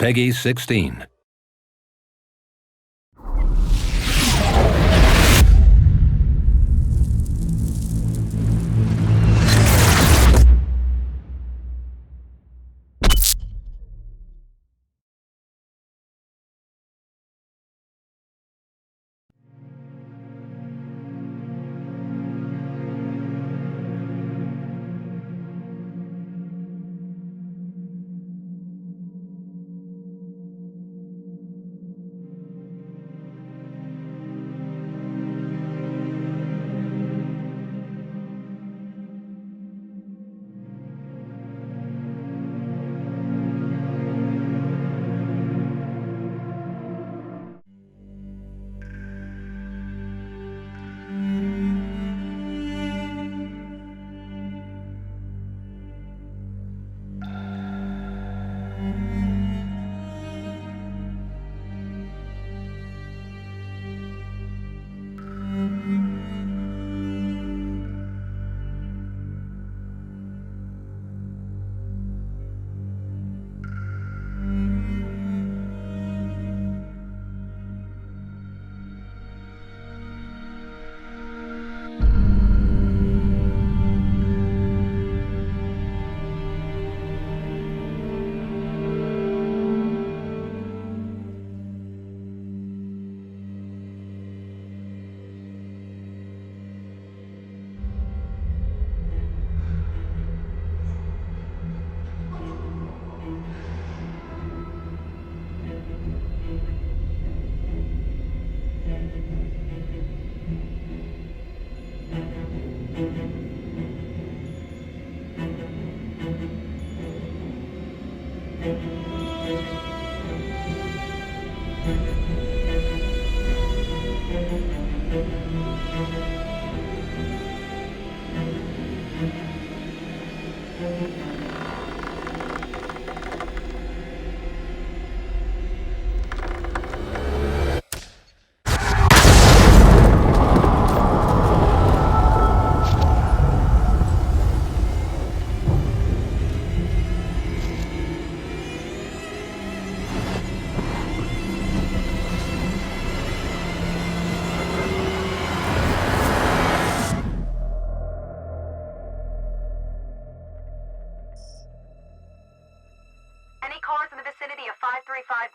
Peggy 16.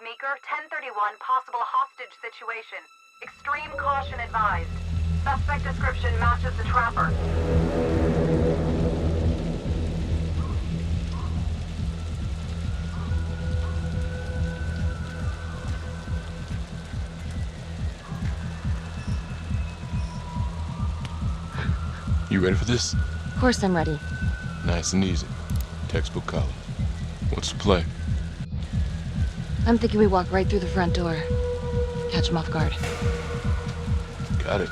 Meeker, 1031, possible hostage situation. Extreme caution advised. Suspect description matches the trapper. You ready for this? Of course I'm ready. Nice and easy. Textbook college. What's the play? I'm thinking we walk right through the front door. Catch him off guard. Got it.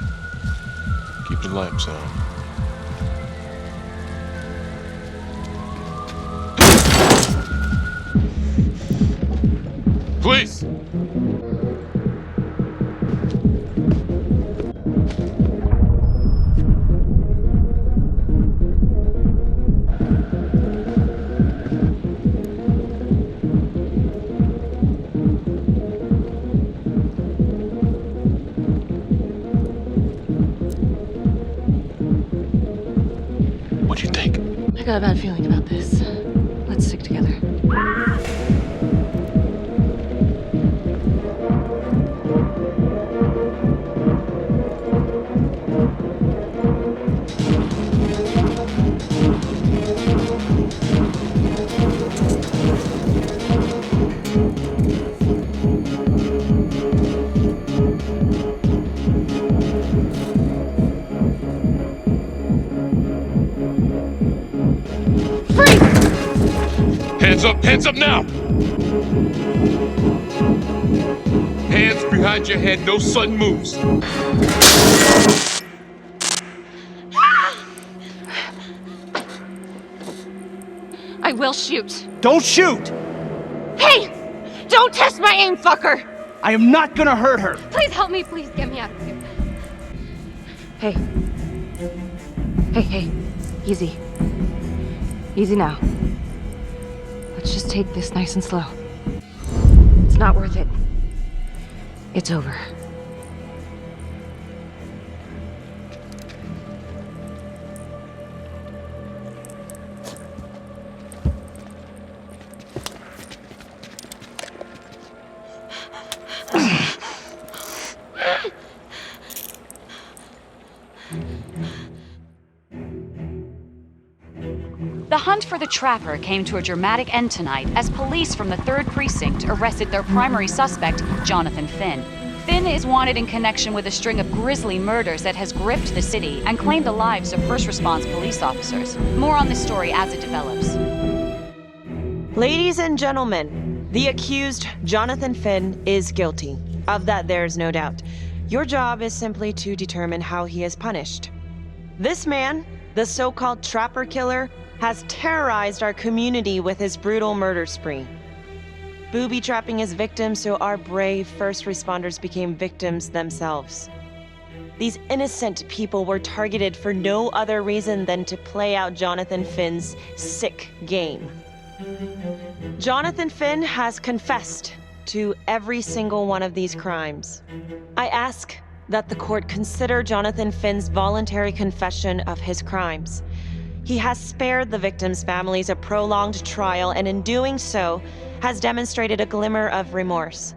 Keep the lamps on. Please! I got a bad feeling about this. Let's stick together. Hands up now! Hands behind your head, no sudden moves. I will shoot. Don't shoot! Hey! Don't test my aim, fucker! I am not gonna hurt her! Please help me, please get me out of here. Hey. Hey. Easy. Easy now. Let's just take this nice and slow. It's not worth it. It's over. The hunt for the Trapper came to a dramatic end tonight as police from the 3rd Precinct arrested their primary suspect, Jonathan Finn. Finn is wanted in connection with a string of grisly murders that has gripped the city and claimed the lives of first response police officers. More on this story as it develops. Ladies and gentlemen, the accused, Jonathan Finn, is guilty. Of that, there is no doubt. Your job is simply to determine how he is punished. This man, the so-called Trapper Killer, has terrorized our community with his brutal murder spree. Booby-trapping his victims so our brave first responders became victims themselves. These innocent people were targeted for no other reason than to play out Jonathan Finn's sick game. Jonathan Finn has confessed to every single one of these crimes. I ask that the court consider Jonathan Finn's voluntary confession of his crimes. He has spared the victims' families a prolonged trial, and in doing so, has demonstrated a glimmer of remorse.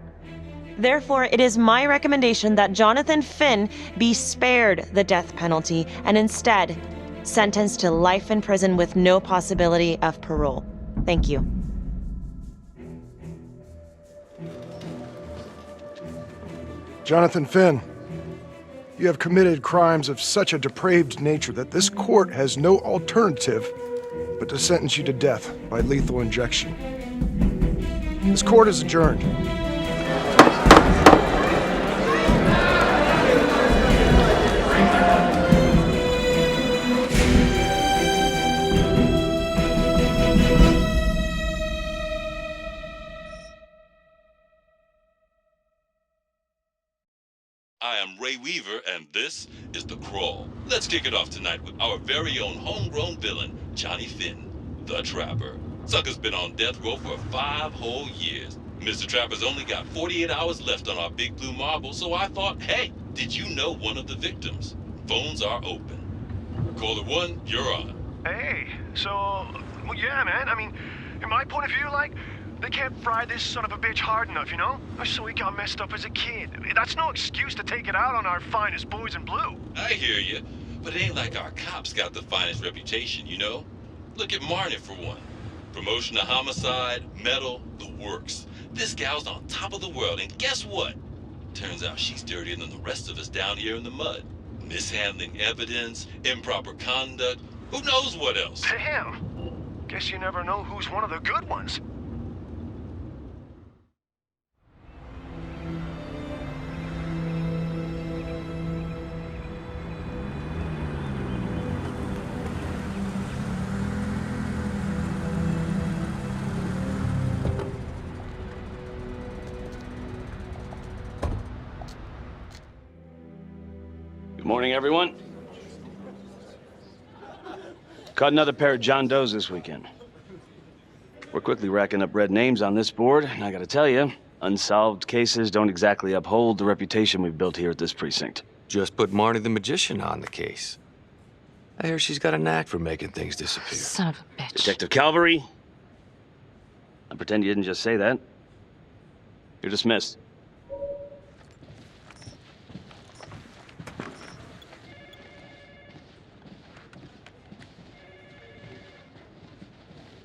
Therefore, it is my recommendation that Jonathan Finn be spared the death penalty and instead sentenced to life in prison with no possibility of parole. Thank you. Jonathan Finn, you have committed crimes of such a depraved nature that this court has no alternative but to sentence you to death by lethal injection. This court is adjourned. I am Ray Weaver, and this is The Crawl. Let's kick it off tonight with our very own homegrown villain, Johnny Finn, the Trapper. Sucker's been on death row for 5 whole years. Mr. Trapper's only got 48 hours left on our big blue marble, so I thought, hey, did you know one of the victims? Phones are open. Caller 1, you're on. Hey, so, well, yeah, man, I mean, in my point of view, like, they can't fry this son of a bitch hard enough, you know? So he got messed up as a kid. That's no excuse to take it out on our finest boys in blue. I hear you, but it ain't like our cops got the finest reputation, you know? Look at Marnie for one. Promotion to homicide, medal, the works. This gal's on top of the world, and guess what? Turns out she's dirtier than the rest of us down here in the mud. Mishandling evidence, improper conduct, who knows what else? Damn. Guess you never know who's one of the good ones. Good morning, everyone. Caught another pair of John Does this weekend. We're quickly racking up red names on this board, and I gotta tell you, unsolved cases don't exactly uphold the reputation we've built here at this precinct. Just put Marnie the Magician on the case. I hear she's got a knack for making things disappear. Son of a bitch. Detective Calvary, I pretend you didn't just say that. You're dismissed.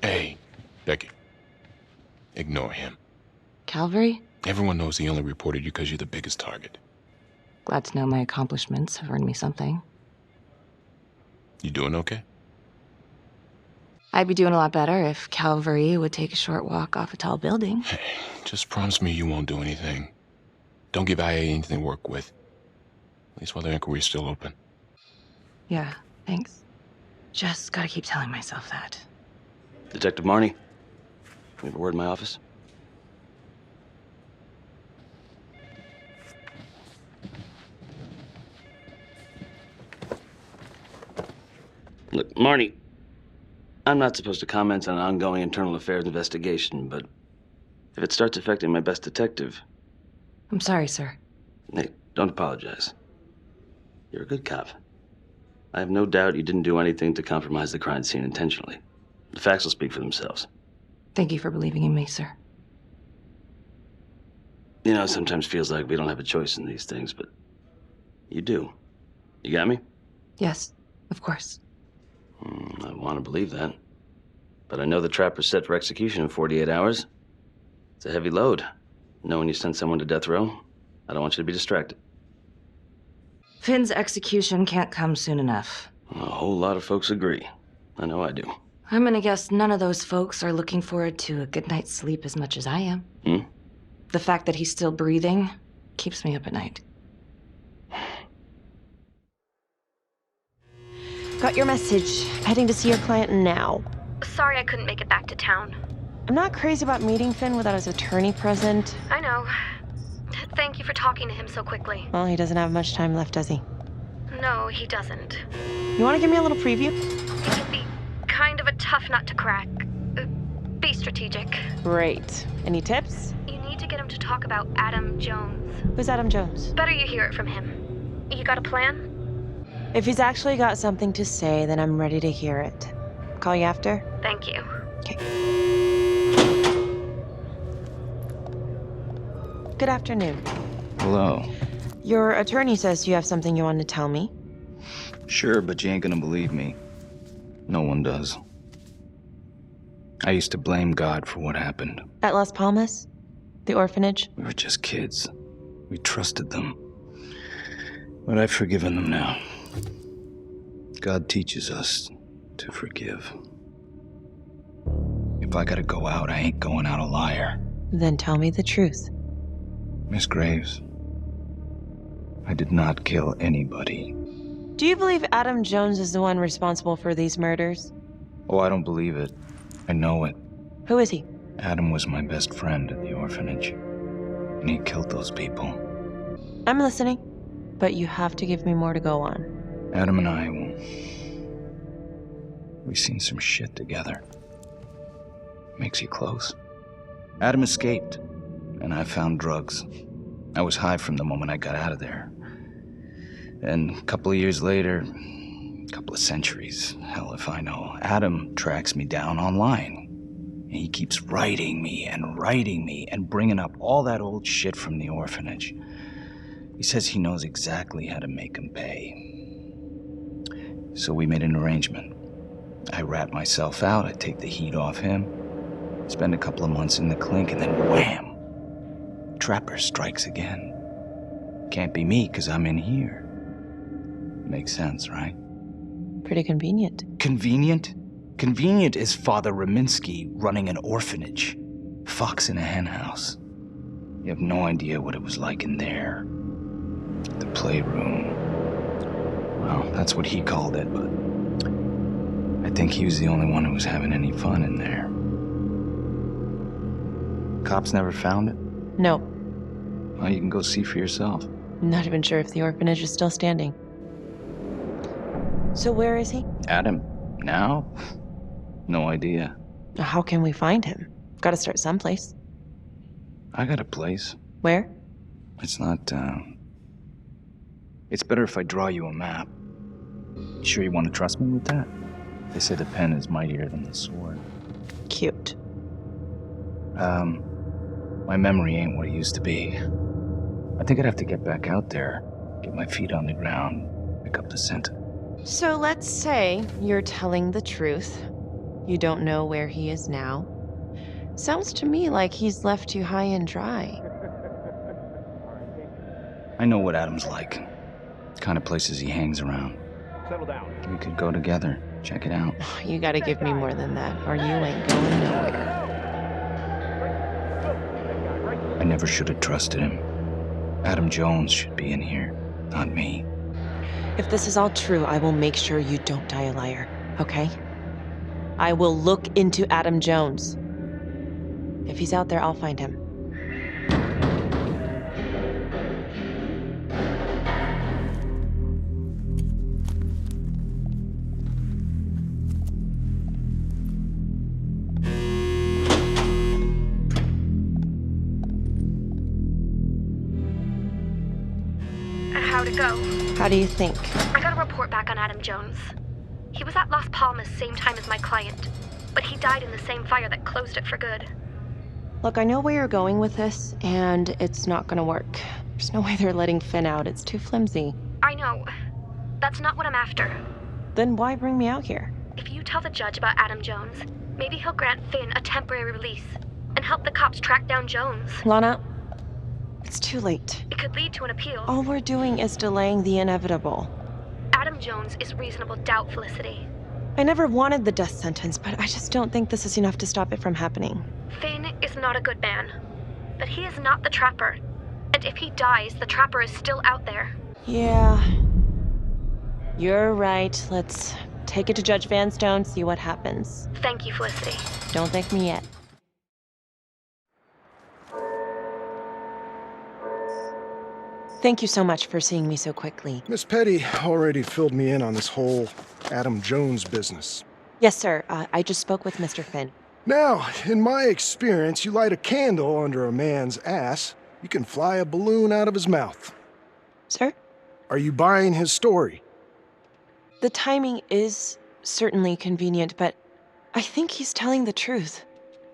Hey, Becky. Ignore him. Calvary? Everyone knows he only reported you because you're the biggest target. Glad to know my accomplishments have earned me something. You doing okay? I'd be doing a lot better if Calvary would take a short walk off a tall building. Hey, just promise me you won't do anything. Don't give IA anything to work with. At least while the inquiry's still open. Yeah, thanks. Just gotta keep telling myself that. Detective Marnie, we have a word in my office. Look, Marnie, I'm not supposed to comment on an ongoing internal affairs investigation, but If it starts affecting my best detective... I'm sorry, sir. Hey, don't apologize. You're a good cop. I have no doubt you didn't do anything to compromise the crime scene intentionally. The facts will speak for themselves. Thank you for believing in me, sir. You know, it sometimes feels like we don't have a choice in these things, but you do. You got me? Yes, of course. I want to believe that. But I know the trapper's set for execution in 48 hours. It's a heavy load. Knowing you sent someone to death row, I don't want you to be distracted. Finn's execution can't come soon enough. A whole lot of folks agree. I know I do. I'm gonna guess none of those folks are looking forward to a good night's sleep as much as I am. The fact that he's still breathing keeps me up at night. Got your message. Heading to see your client now. Sorry I couldn't make it back to town. I'm not crazy about meeting Finn without his attorney present. I know. Thank you for talking to him so quickly. Well, he doesn't have much time left, does he? No, he doesn't. You want to give me a little preview? It can be kind of a tough nut to crack. Be strategic. Great. Any tips? You need to get him to talk about Adam Jones. Who's Adam Jones? Better you hear it from him. You got a plan? If he's actually got something to say, then I'm ready to hear it. Call you after? Thank you. Okay. Good afternoon. Hello. Your attorney says you have something you want to tell me. Sure, but you ain't gonna believe me. No one does. I used to blame God for what happened. At Las Palmas? The orphanage? We were just kids. We trusted them. But I've forgiven them now. God teaches us to forgive. If I gotta go out, I ain't going out a liar. Then tell me the truth. Miss Graves, I did not kill anybody. Do you believe Adam Jones is the one responsible for these murders? Oh, I don't believe it. I know it. Who is he? Adam was my best friend at the orphanage, and he killed those people. I'm listening, but you have to give me more to go on. Adam and I, we've seen some shit together. Makes you close. Adam escaped, and I found drugs. I was high from the moment I got out of there. And a couple of years later, a couple of centuries, hell if I know, Adam tracks me down online. And he keeps writing me and bringing up all that old shit from the orphanage. He says he knows exactly how to make him pay. So we made an arrangement. I rat myself out, I take the heat off him, spend a couple of months in the clink, and then wham! Trapper strikes again. Can't be me, 'cause I'm in here. Makes sense, right? Pretty convenient. Convenient? Convenient is Father Raminsky running an orphanage. Fox in a hen house. You have no idea what it was like in there. The playroom. Well, that's what he called it, but I think he was the only one who was having any fun in there. Cops never found it? No. Well, you can go see for yourself. Not even sure if the orphanage is still standing. So where is he? Adam? Now? No idea. How can we find him? Gotta start someplace. I got a place. Where? It's not, It's better if I draw you a map. Sure you want to trust me with that? They say the pen is mightier than the sword. Cute. My memory ain't what it used to be. I think I'd have to get back out there, get my feet on the ground, pick up the scent. So let's say you're telling the truth. You don't know where he is now. Sounds to me like he's left you high and dry. I know what Adam's like. The kind of places he hangs around. Settle down. We could go together, check it out. You gotta give me more than that, or you ain't going nowhere. I never should have trusted him. Adam Jones should be in here, not me. If this is all true, I will make sure you don't die a liar, okay? I will look into Adam Jones. If he's out there, I'll find him. how'd it go? How do you think? I got a report back on Adam Jones. He was at Las Palmas same time as my client, but he died in the same fire that closed it for good. Look, I know where you're going with this, and it's not gonna work. There's no way they're letting Finn out. It's too flimsy. I know. That's not what I'm after. Then why bring me out here? If you tell the judge about Adam Jones, maybe he'll grant Finn a temporary release and help the cops track down Jones. Lana, it's too late. It could lead to an appeal. All we're doing is delaying the inevitable. Adam Jones is reasonable doubt, Felicity. I never wanted the death sentence, but I just don't think this is enough to stop it from happening. Finn is not a good man, but he is not the Trapper. And if he dies, the Trapper is still out there. Yeah. You're right. Let's take it to Judge Vanstone, see what happens. Thank you, Felicity. Don't thank me yet. Thank you so much for seeing me so quickly. Miss Petty already filled me in on this whole Adam Jones business. Yes, sir. I just spoke with Mr. Finn. Now, in my experience, you light a candle under a man's ass, you can fly a balloon out of his mouth. Sir? Are you buying his story? The timing is certainly convenient, but I think he's telling the truth.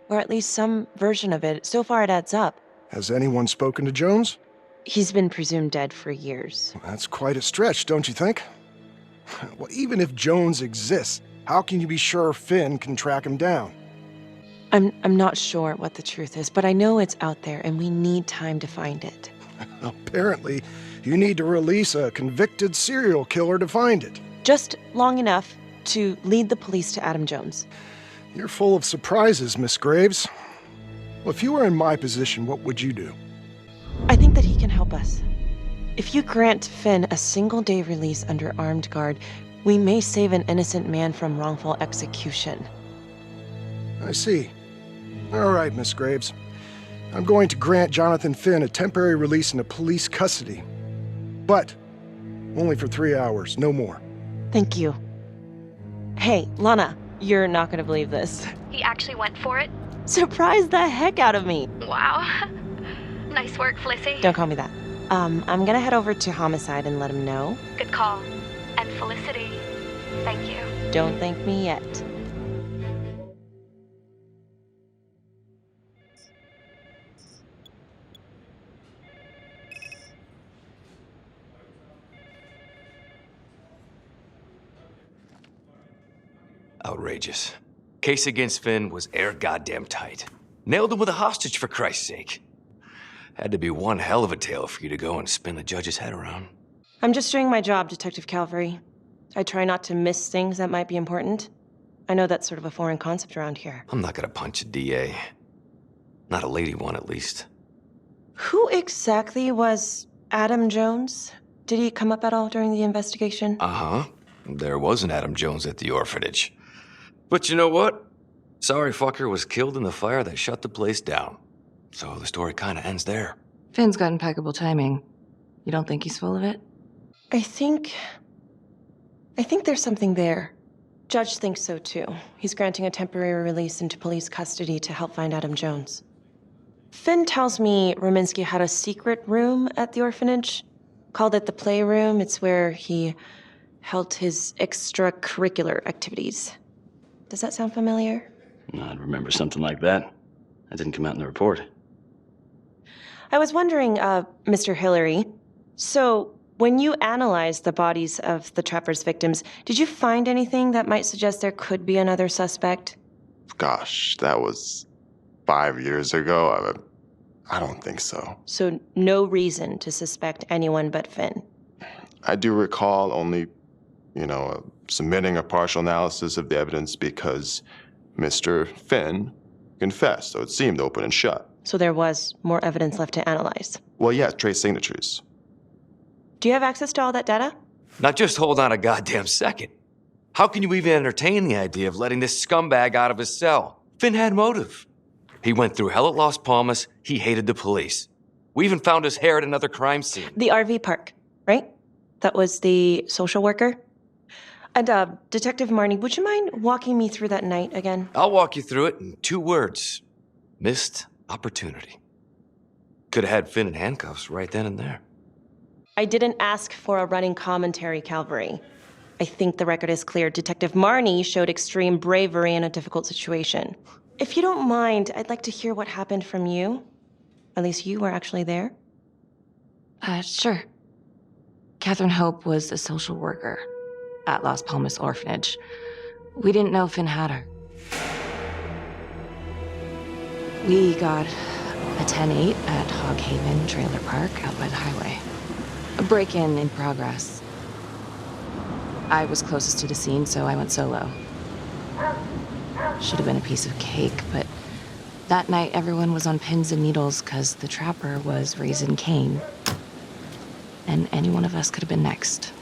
Or at least some version of it. So far it adds up. Has anyone spoken to Jones? He's been presumed dead for years. That's quite a stretch, don't you think? Well, even if Jones exists, how can you be sure Finn can track him down? I'm not sure what the truth is, but I know it's out there and we need time to find it. Apparently, you need to release a convicted serial killer to find it. Just long enough to lead the police to Adam Jones. You're full of surprises, Miss Graves. Well, if you were in my position, what would you do? I think that he can help us. If you grant Finn a single-day release under armed guard, we may save an innocent man from wrongful execution. I see. All right, Miss Graves. I'm going to grant Jonathan Finn a temporary release into police custody. But only for 3 hours, no more. Thank you. Hey, Lana, you're not gonna believe this. He actually went for it? Surprised the heck out of me. Wow. Nice work, Felicity. Don't call me that. I'm gonna head over to Homicide and let him know. Good call. And Felicity, thank you. Don't thank me yet. Outrageous. Case against Finn was air goddamn tight. Nailed him with a hostage, for Christ's sake. Had to be one hell of a tale for you to go and spin the judge's head around. I'm just doing my job, Detective Calvary. I try not to miss things that might be important. I know that's sort of a foreign concept around here. I'm not gonna punch a DA. Not a lady one, at least. Who exactly was Adam Jones? Did he come up at all during the investigation? Uh-huh. There was an Adam Jones at the orphanage. But you know what? Sorry fucker was killed in the fire that shut the place down. So the story kind of ends there. Finn's got impeccable timing. You don't think he's full of it? I think there's something there. Judge thinks so too. He's granting a temporary release into police custody to help find Adam Jones. Finn tells me Rominsky had a secret room at the orphanage. Called it the playroom. It's where he held his extracurricular activities. Does that sound familiar? I'd remember something like that. That didn't come out in the report. I was wondering, Mr. Hillary, so when you analyzed the bodies of the Trapper's victims, did you find anything that might suggest there could be another suspect? Gosh, that was 5 years ago. I don't think so. So no reason to suspect anyone but Finn? I do recall only, submitting a partial analysis of the evidence because Mr. Finn confessed, so it seemed open and shut. So there was more evidence left to analyze? Well, yeah, trace signatures. Do you have access to all that data? Now just hold on a goddamn second. How can you even entertain the idea of letting this scumbag out of his cell? Finn had motive. He went through hell at Las Palmas. He hated the police. We even found his hair at another crime scene. The RV park, right? That was the social worker? And, Detective Marnie, would you mind walking me through that night again? I'll walk you through it in 2 words. Missed opportunity. Could have had Finn in handcuffs right then and there. I didn't ask for a running commentary, Calvary. I think the record is clear. Detective Marnie showed extreme bravery in a difficult situation. If you don't mind, I'd like to hear what happened from you. At least you were actually there. Sure. Catherine Hope was a social worker at Las Palmas Orphanage. We didn't know Finn had her. We got a 10-8 at Hog Haven Trailer Park out by the highway. A break-in in progress. I was closest to the scene, so I went solo. Should have been a piece of cake, but that night everyone was on pins and needles because the trapper was raising Cain. And any one of us could have been next.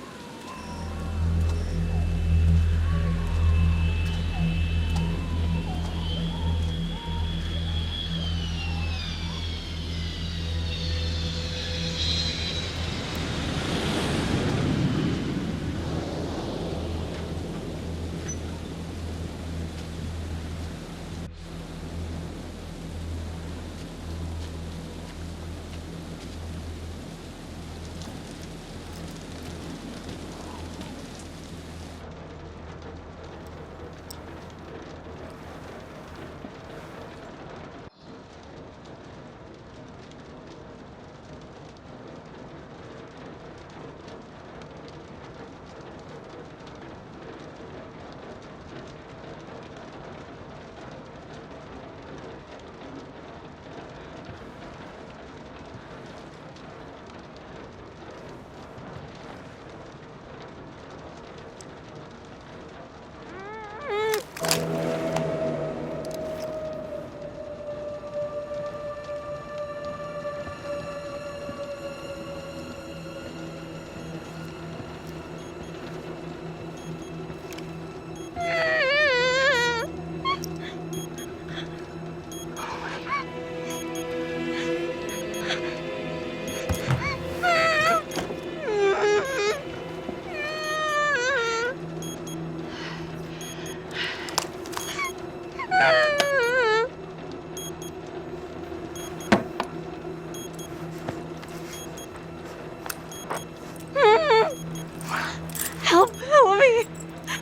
Help me.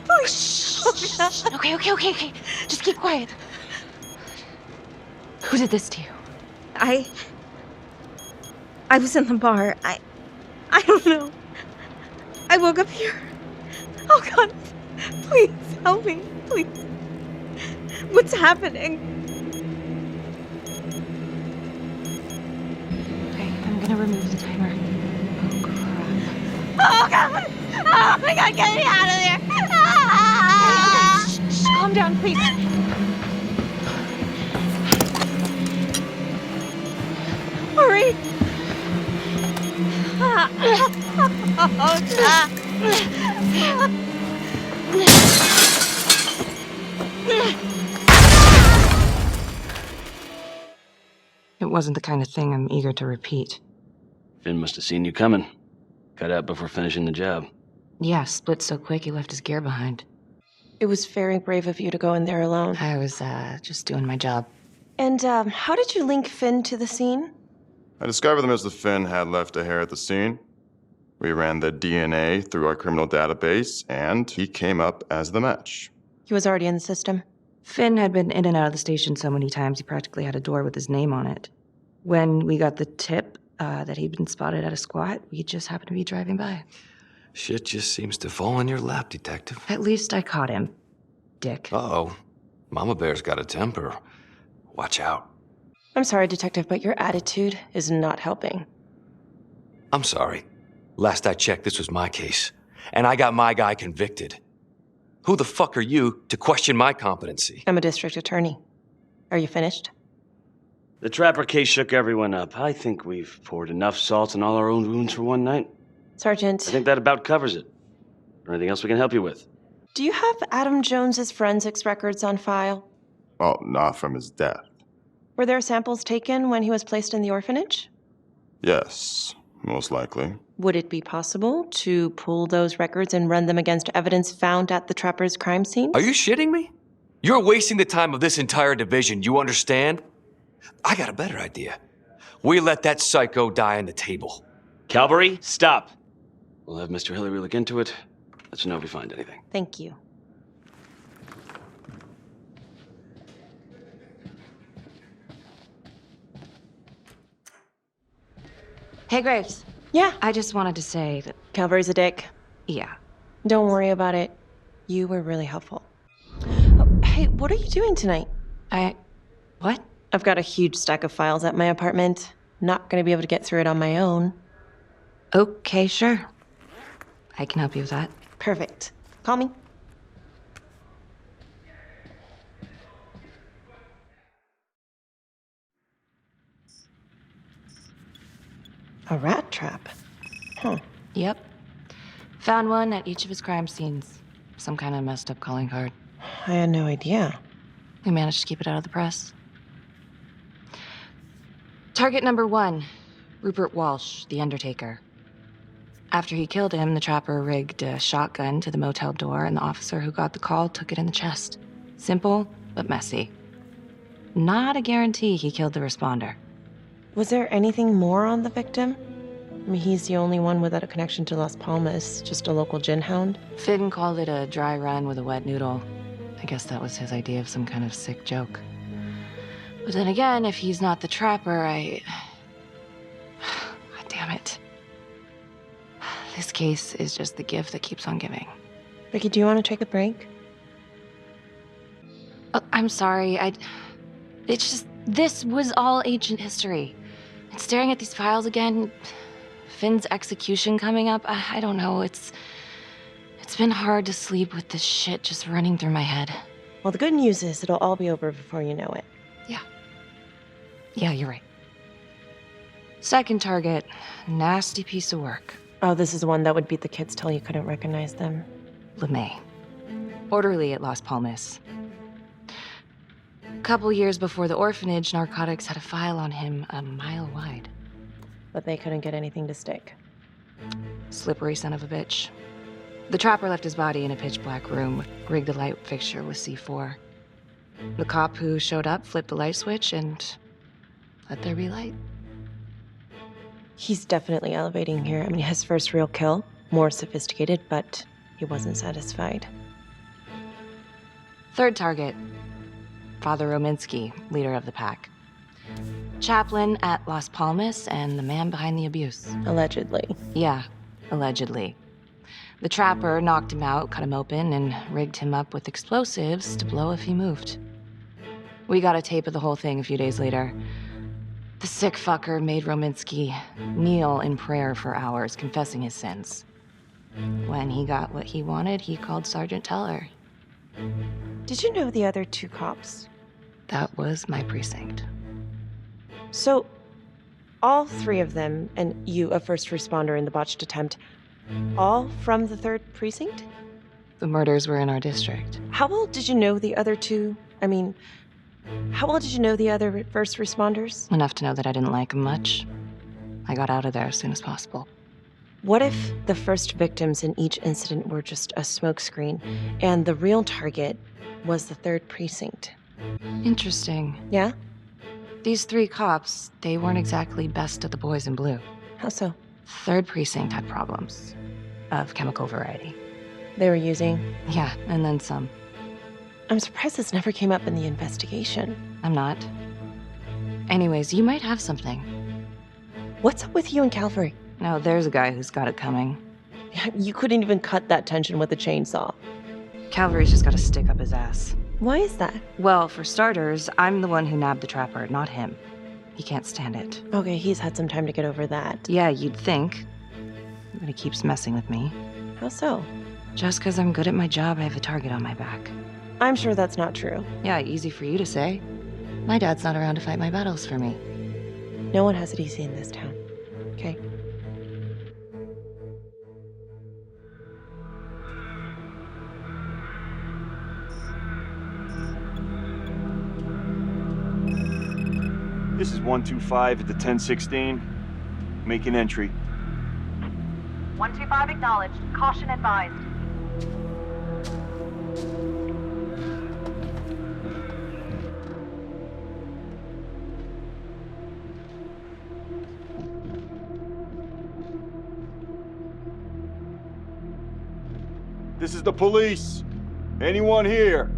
Please. Okay. Just keep quiet. Who did this to you? I was in the bar. I don't know. I woke up here. Oh God, please help me, please. What's happening? Okay, I'm gonna remove the timer. Oh God! Oh my God, get me out of there! Ah! Shh, calm down, please. Hurry! It wasn't the kind of thing I'm eager to repeat. Finn must have seen you coming. Cut out before finishing the job. Yeah, split so quick he left his gear behind. It was very brave of you to go in there alone. I was, just doing my job. And, how did you link Finn to the scene? I discovered that Mr. Finn had left a hair at the scene. We ran the DNA through our criminal database, and he came up as the match. He was already in the system. Finn had been in and out of the station so many times he practically had a door with his name on it. When we got the tip that he'd been spotted at a squat, we just happened to be driving by. Shit just seems to fall in your lap, Detective. At least I caught him, dick. Uh-oh. Mama Bear's got a temper. Watch out. I'm sorry, Detective, but your attitude is not helping. I'm sorry. Last I checked, this was my case. And I got my guy convicted. Who the fuck are you to question my competency? I'm a district attorney. Are you finished? The Trapper case shook everyone up. I think we've poured enough salt in all our own wounds for one night. Sergeant. I think that about covers it. Or anything else we can help you with? Do you have Adam Jones's forensics records on file? Well, not from his death. Were there samples taken when he was placed in the orphanage? Yes, most likely. Would it be possible to pull those records and run them against evidence found at the Trapper's crime scene? Are you shitting me? You're wasting the time of this entire division, you understand? I got a better idea. We let that psycho die on the table. Calvary, stop! We'll have Mr. Hillary look into it. Let you know if we find anything. Thank you. Hey, Graves. Yeah. I just wanted to say that, Calvary's a dick. yeah. Don't worry about it. You were really helpful. Oh, hey, what are you doing tonight? What? I've got a huge stack of files at my apartment. Not gonna be able to get through it on my own. Okay, sure. I can help you with that. Perfect. Call me. A rat trap. Huh. Yep. Found one at each of his crime scenes. Some kind of messed up calling card. I had no idea. We managed to keep it out of the press. Target number 1, Rupert Walsh, the Undertaker. After he killed him, the trapper rigged a shotgun to the motel door, and the officer who got the call took it in the chest. Simple, but messy. Not a guarantee he killed the responder. Was there anything more on the victim? I mean, he's the only one without a connection to Las Palmas, just a local gin hound. Finn called it a dry run with a wet noodle. I guess that was his idea of some kind of sick joke. But then again, if he's not the trapper, God damn it. This case is just the gift that keeps on giving. Vicky, do you want to take a break? Oh, I'm sorry, it's just, this was all ancient history. And staring at these files again, Finn's execution coming up, I don't know, it's been hard to sleep with this shit just running through my head. Well, the good news is it'll all be over before you know it. Yeah, you're right. Second target, nasty piece of work. Oh, this is the one that would beat the kids till you couldn't recognize them. LeMay. Orderly at Las Palmas. A couple years before the orphanage, narcotics had a file on him a mile wide. But they couldn't get anything to stick. Slippery son of a bitch. The trapper left his body in a pitch-black room, rigged a light fixture with C4. The cop who showed up flipped the light switch and let there be light. He's definitely elevating here. I mean, his first real kill, more sophisticated, but he wasn't satisfied. Third target, Father Rominsky, leader of the pack. Chaplain at Las Palmas and the man behind the abuse. Allegedly. Yeah, allegedly. The trapper knocked him out, cut him open, and rigged him up with explosives to blow if he moved. We got a tape of the whole thing a few days later. The sick fucker made Rominsky kneel in prayer for hours, confessing his sins. When he got what he wanted, he called Sergeant Teller. Did you know the other 2 cops? That was my precinct. So, all 3 of them, and you, a first responder in the botched attempt, all from the 3rd precinct? The murders were in our district. How well did you know the other 2? I mean, how well did you know the other first responders? Enough to know that I didn't like them much. I got out of there as soon as possible. What if the first victims in each incident were just a smokescreen, and the real target was the 3rd precinct? Interesting. Yeah? These 3 cops, they weren't exactly best of the boys in blue. How so? 3rd precinct had problems. Of chemical variety. They were using? Yeah, and then some. I'm surprised this never came up in the investigation. I'm not. Anyways, you might have something. What's up with you and Calvary? No, there's a guy who's got it coming. You couldn't even cut that tension with a chainsaw. Calvary's just got to stick up his ass. Why is that? Well, for starters, I'm the one who nabbed the trapper, not him. He can't stand it. Okay, he's had some time to get over that. Yeah, you'd think. But he keeps messing with me. How so? Just because I'm good at my job, I have a target on my back. I'm sure that's not true. Yeah, easy for you to say. My dad's not around to fight my battles for me. No one has it easy in this town. Okay? This is 125 at the 1016. Make an entry. 125 acknowledged. Caution advised. This is the police. Anyone here?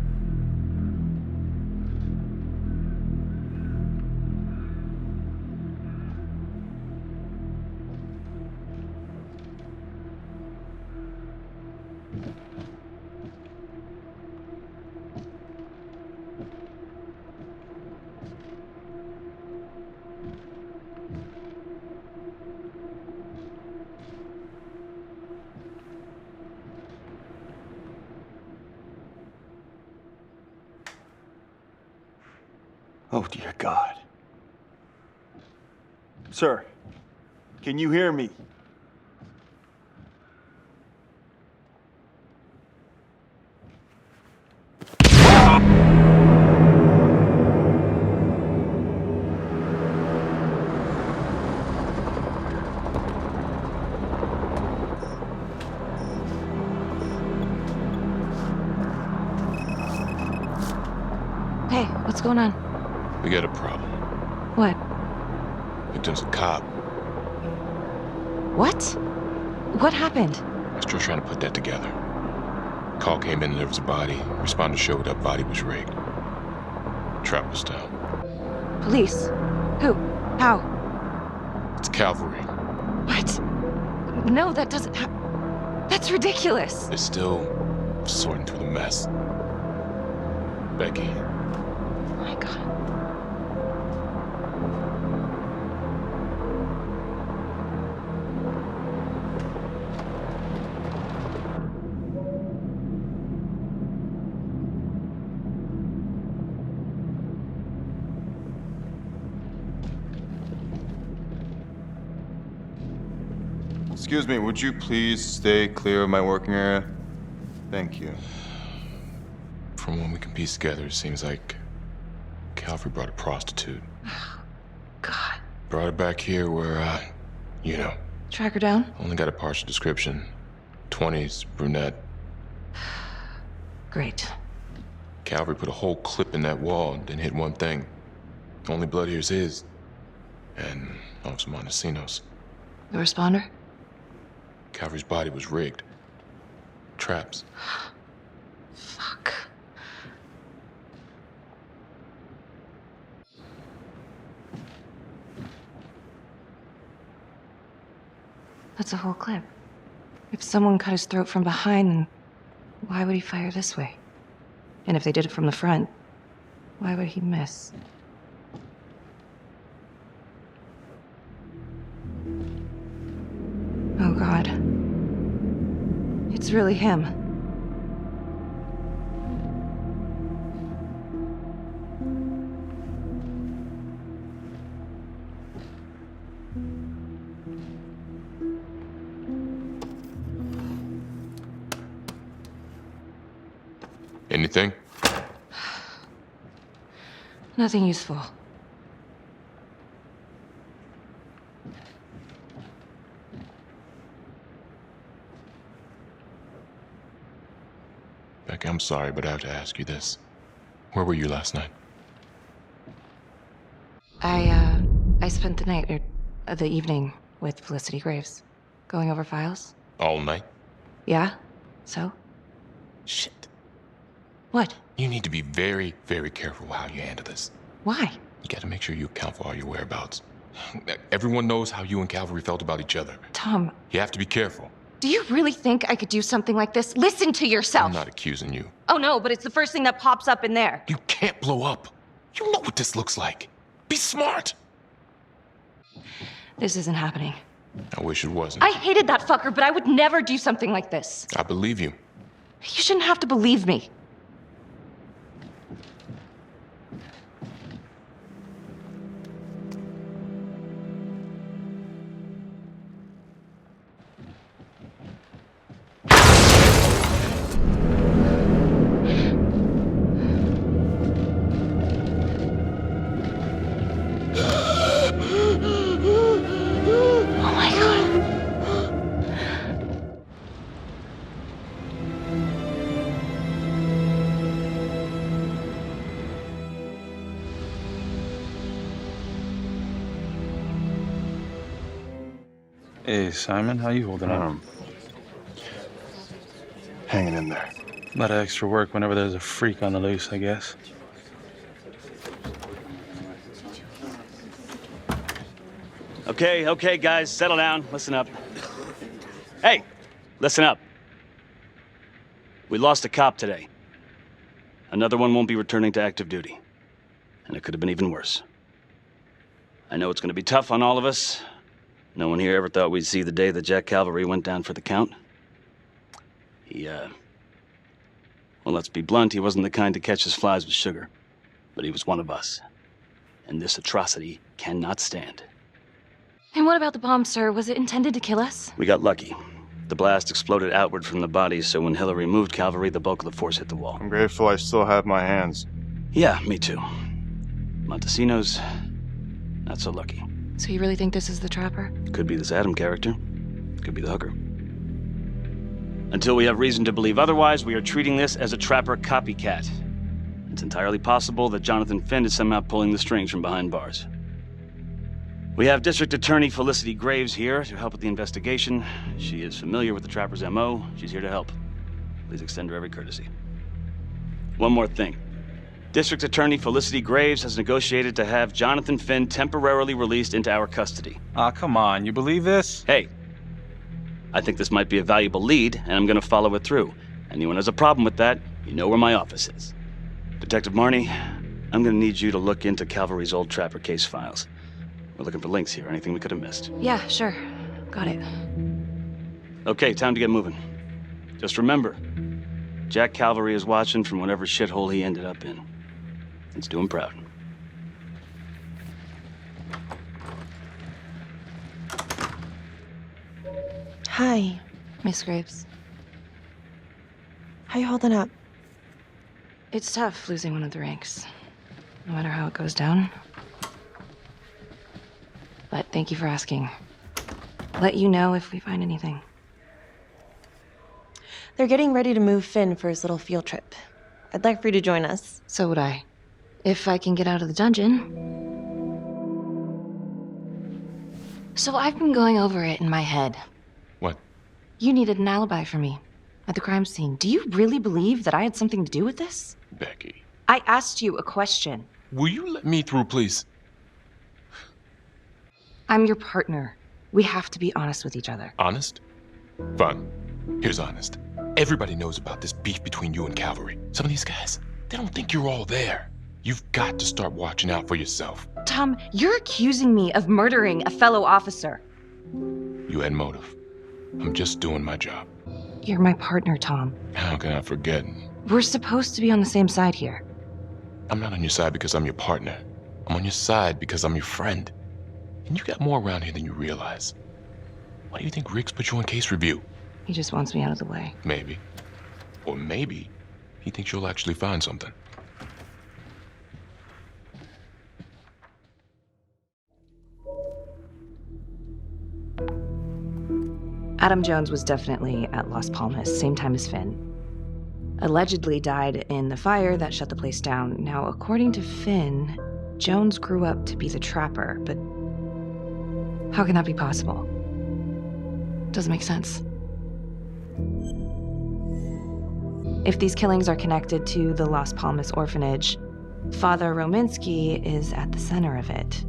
Oh, dear God. Sir, can you hear me? Hey, what's going on? We got a problem. What? Victim's a cop. What? What happened? Still trying to put that together. Call came in and there was a body. Responder showed up, body was rigged. Trapper style. Police? Who? How? It's cavalry. What? No, that doesn't That's ridiculous. They're still sorting through the mess. Becky. Oh my God. Excuse me, would you please stay clear of my working area? Thank you. From what we can piece together, it seems like Calvary brought a prostitute. God. Brought her back here where, you know. Track her down? Only got a partial description. 20s, brunette. Great. Calvary put a whole clip in that wall, then hit one thing. Only blood here's his. And Officer Montesinos. The responder? Calvary's body was rigged. Traps. Fuck. That's a whole clip. If someone cut his throat from behind, then why would he fire this way? And if they did it from the front, why would he miss? Oh, God. It's really him. Anything? Nothing useful. Becky, I'm sorry, but I have to ask you this. Where were you last night? I spent the night, or the evening, with Felicity Graves. Going over files. All night? Yeah? So? Shit. What? You need to be very, very careful how you handle this. Why? You gotta make sure you account for all your whereabouts. Everyone knows how you and Calvary felt about each other. Tom. You have to be careful. Do you really think I could do something like this? Listen to yourself! I'm not accusing you. Oh no, but it's the first thing that pops up in there. You can't blow up. You know what this looks like. Be smart. This isn't happening. I wish it wasn't. I hated that fucker, but I would never do something like this. I believe you. You shouldn't have to believe me. Hey, Simon, how you holding up? hanging in there. A lot of extra work whenever there's a freak on the loose, I guess. Okay, guys, settle down. Listen up. Hey, listen up. We lost a cop today. Another one won't be returning to active duty. And it could have been even worse. I know it's going to be tough on all of us. No one here ever thought we'd see the day that Jack Calvary went down for the count. Well, let's be blunt, he wasn't the kind to catch his flies with sugar. But he was one of us. And this atrocity cannot stand. And what about the bomb, sir? Was it intended to kill us? We got lucky. The blast exploded outward from the bodies, so when Hillary moved Calvary, the bulk of the force hit the wall. I'm grateful I still have my hands. Yeah, me too. Montesino's not so lucky. So you really think this is the Trapper? Could be this Adam character. Could be the hooker. Until we have reason to believe otherwise, we are treating this as a Trapper copycat. It's entirely possible that Jonathan Finn is somehow pulling the strings from behind bars. We have District Attorney Felicity Graves here to help with the investigation. She is familiar with the Trapper's MO. She's here to help. Please extend her every courtesy. One more thing. District Attorney Felicity Graves has negotiated to have Jonathan Finn temporarily released into our custody. Aw, come on. You believe this? Hey, I think this might be a valuable lead, and I'm gonna follow it through. Anyone has a problem with that, you know where my office is. Detective Marnie, I'm gonna need you to look into Calvary's old Trapper case files. We're looking for links here, anything we could have missed. Yeah, sure. Got it. Okay, time to get moving. Just remember, Jack Calvary is watching from whatever shithole he ended up in. Let's do him proud. Hi, Miss Graves. how you holding up? It's tough losing one of the ranks. No matter how it goes down. But thank you for asking. Let you know if we find anything. They're getting ready to move Finn for his little field trip. I'd like for you to join us. So would I. If I can get out of the dungeon. So I've been going over it in my head. What? You needed an alibi for me at the crime scene. Do you really believe that I had something to do with this? Becky. I asked you a question. Will you let me through, please? I'm your partner. We have to be honest with each other. Honest? Fine. Here's honest. Everybody knows about this beef between you and Calvary. Some of these guys, they don't think you're all there. You've got to start watching out for yourself. Tom, you're accusing me of murdering a fellow officer. You had motive. I'm just doing my job. You're my partner, Tom. How can I forget? We're supposed to be on the same side here. I'm not on your side because I'm your partner. I'm on your side because I'm your friend. And you got more around here than you realize. Why do you think Riggs put you on case review? He just wants me out of the way. Maybe. Or maybe he thinks you'll actually find something. Adam Jones was definitely at Las Palmas, same time as Finn. Allegedly died in the fire that shut the place down. Now, according to Finn, Jones grew up to be the Trapper, but how can that be possible? Doesn't make sense. If these killings are connected to the Las Palmas orphanage, Father Rominsky is at the center of it.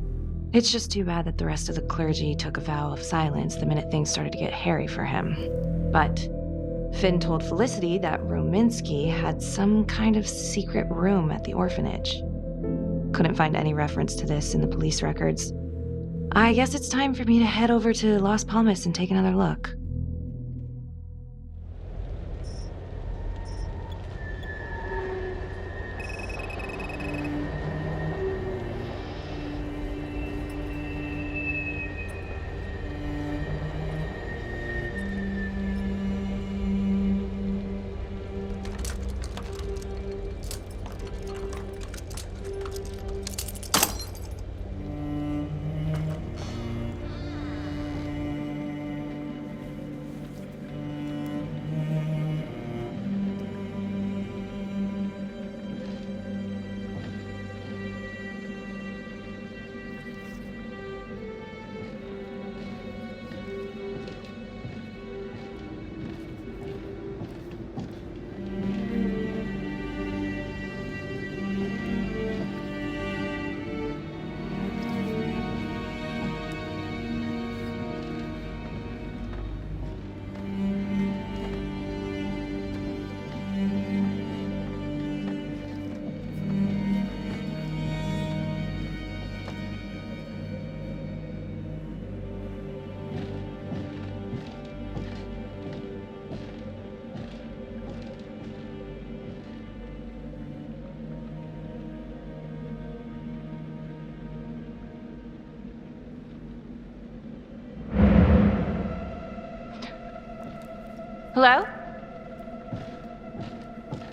It's just too bad that the rest of the clergy took a vow of silence the minute things started to get hairy for him. But Finn told Felicity that Rominsky had some kind of secret room at the orphanage. Couldn't find any reference to this in the police records. I guess it's time for me to head over to Las Palmas and take another look. Hello?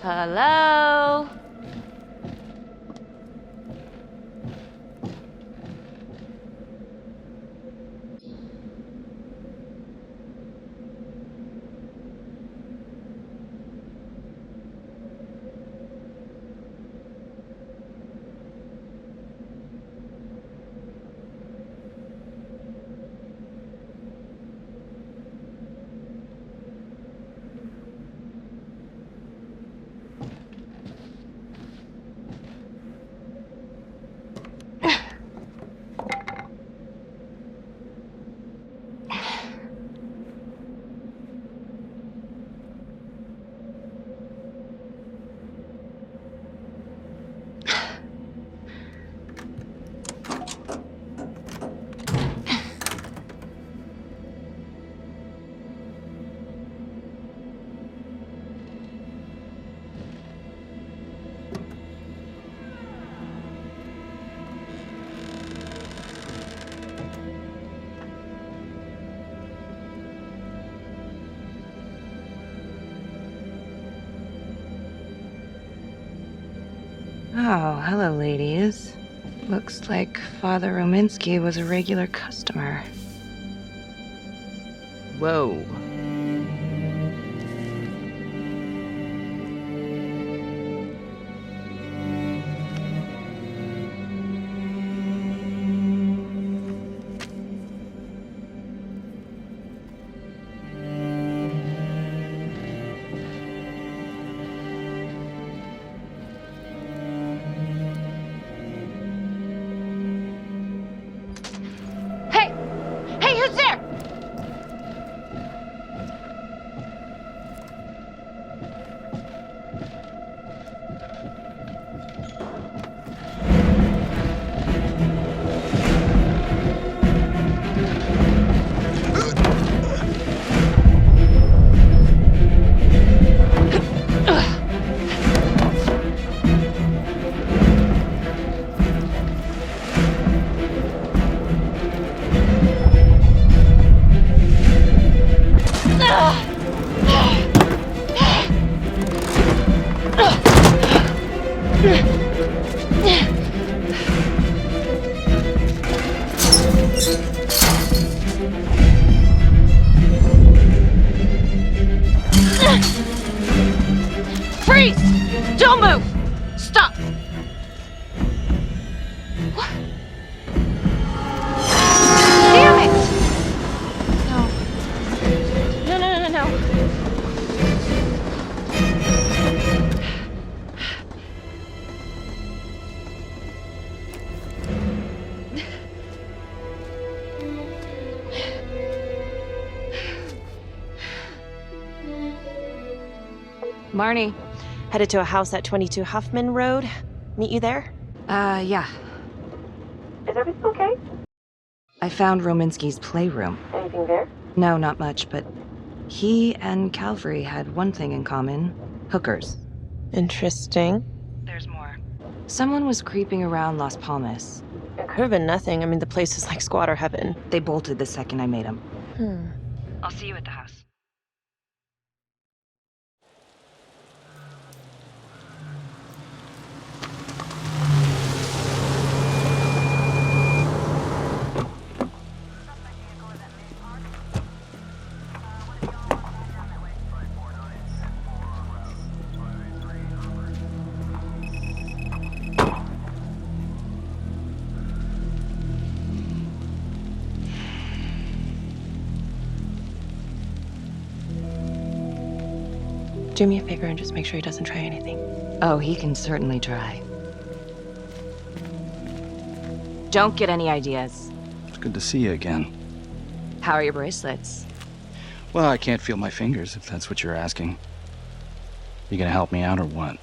Hello? Oh, hello, ladies. Looks like Father Rominsky was a regular customer. Whoa. Freeze! Don't move! Stop! What? Damn it! No. Marnie. Headed to a house at 22 Huffman Road. Meet you there? Yeah. Is everything okay? I found Rominsky's playroom. Anything there? No, not much, but he and Calvary had one thing in common. Hookers. Interesting. There's more. Someone was creeping around Las Palmas. It could have been nothing. I mean, the place is like squatter heaven. They bolted the second I made them. I'll see you at the house. Do me a favor and just make sure he doesn't try anything. Oh, he can certainly try. Don't get any ideas. It's good to see you again. How are your bracelets? Well, I can't feel my fingers, if that's what you're asking. You gonna help me out or what?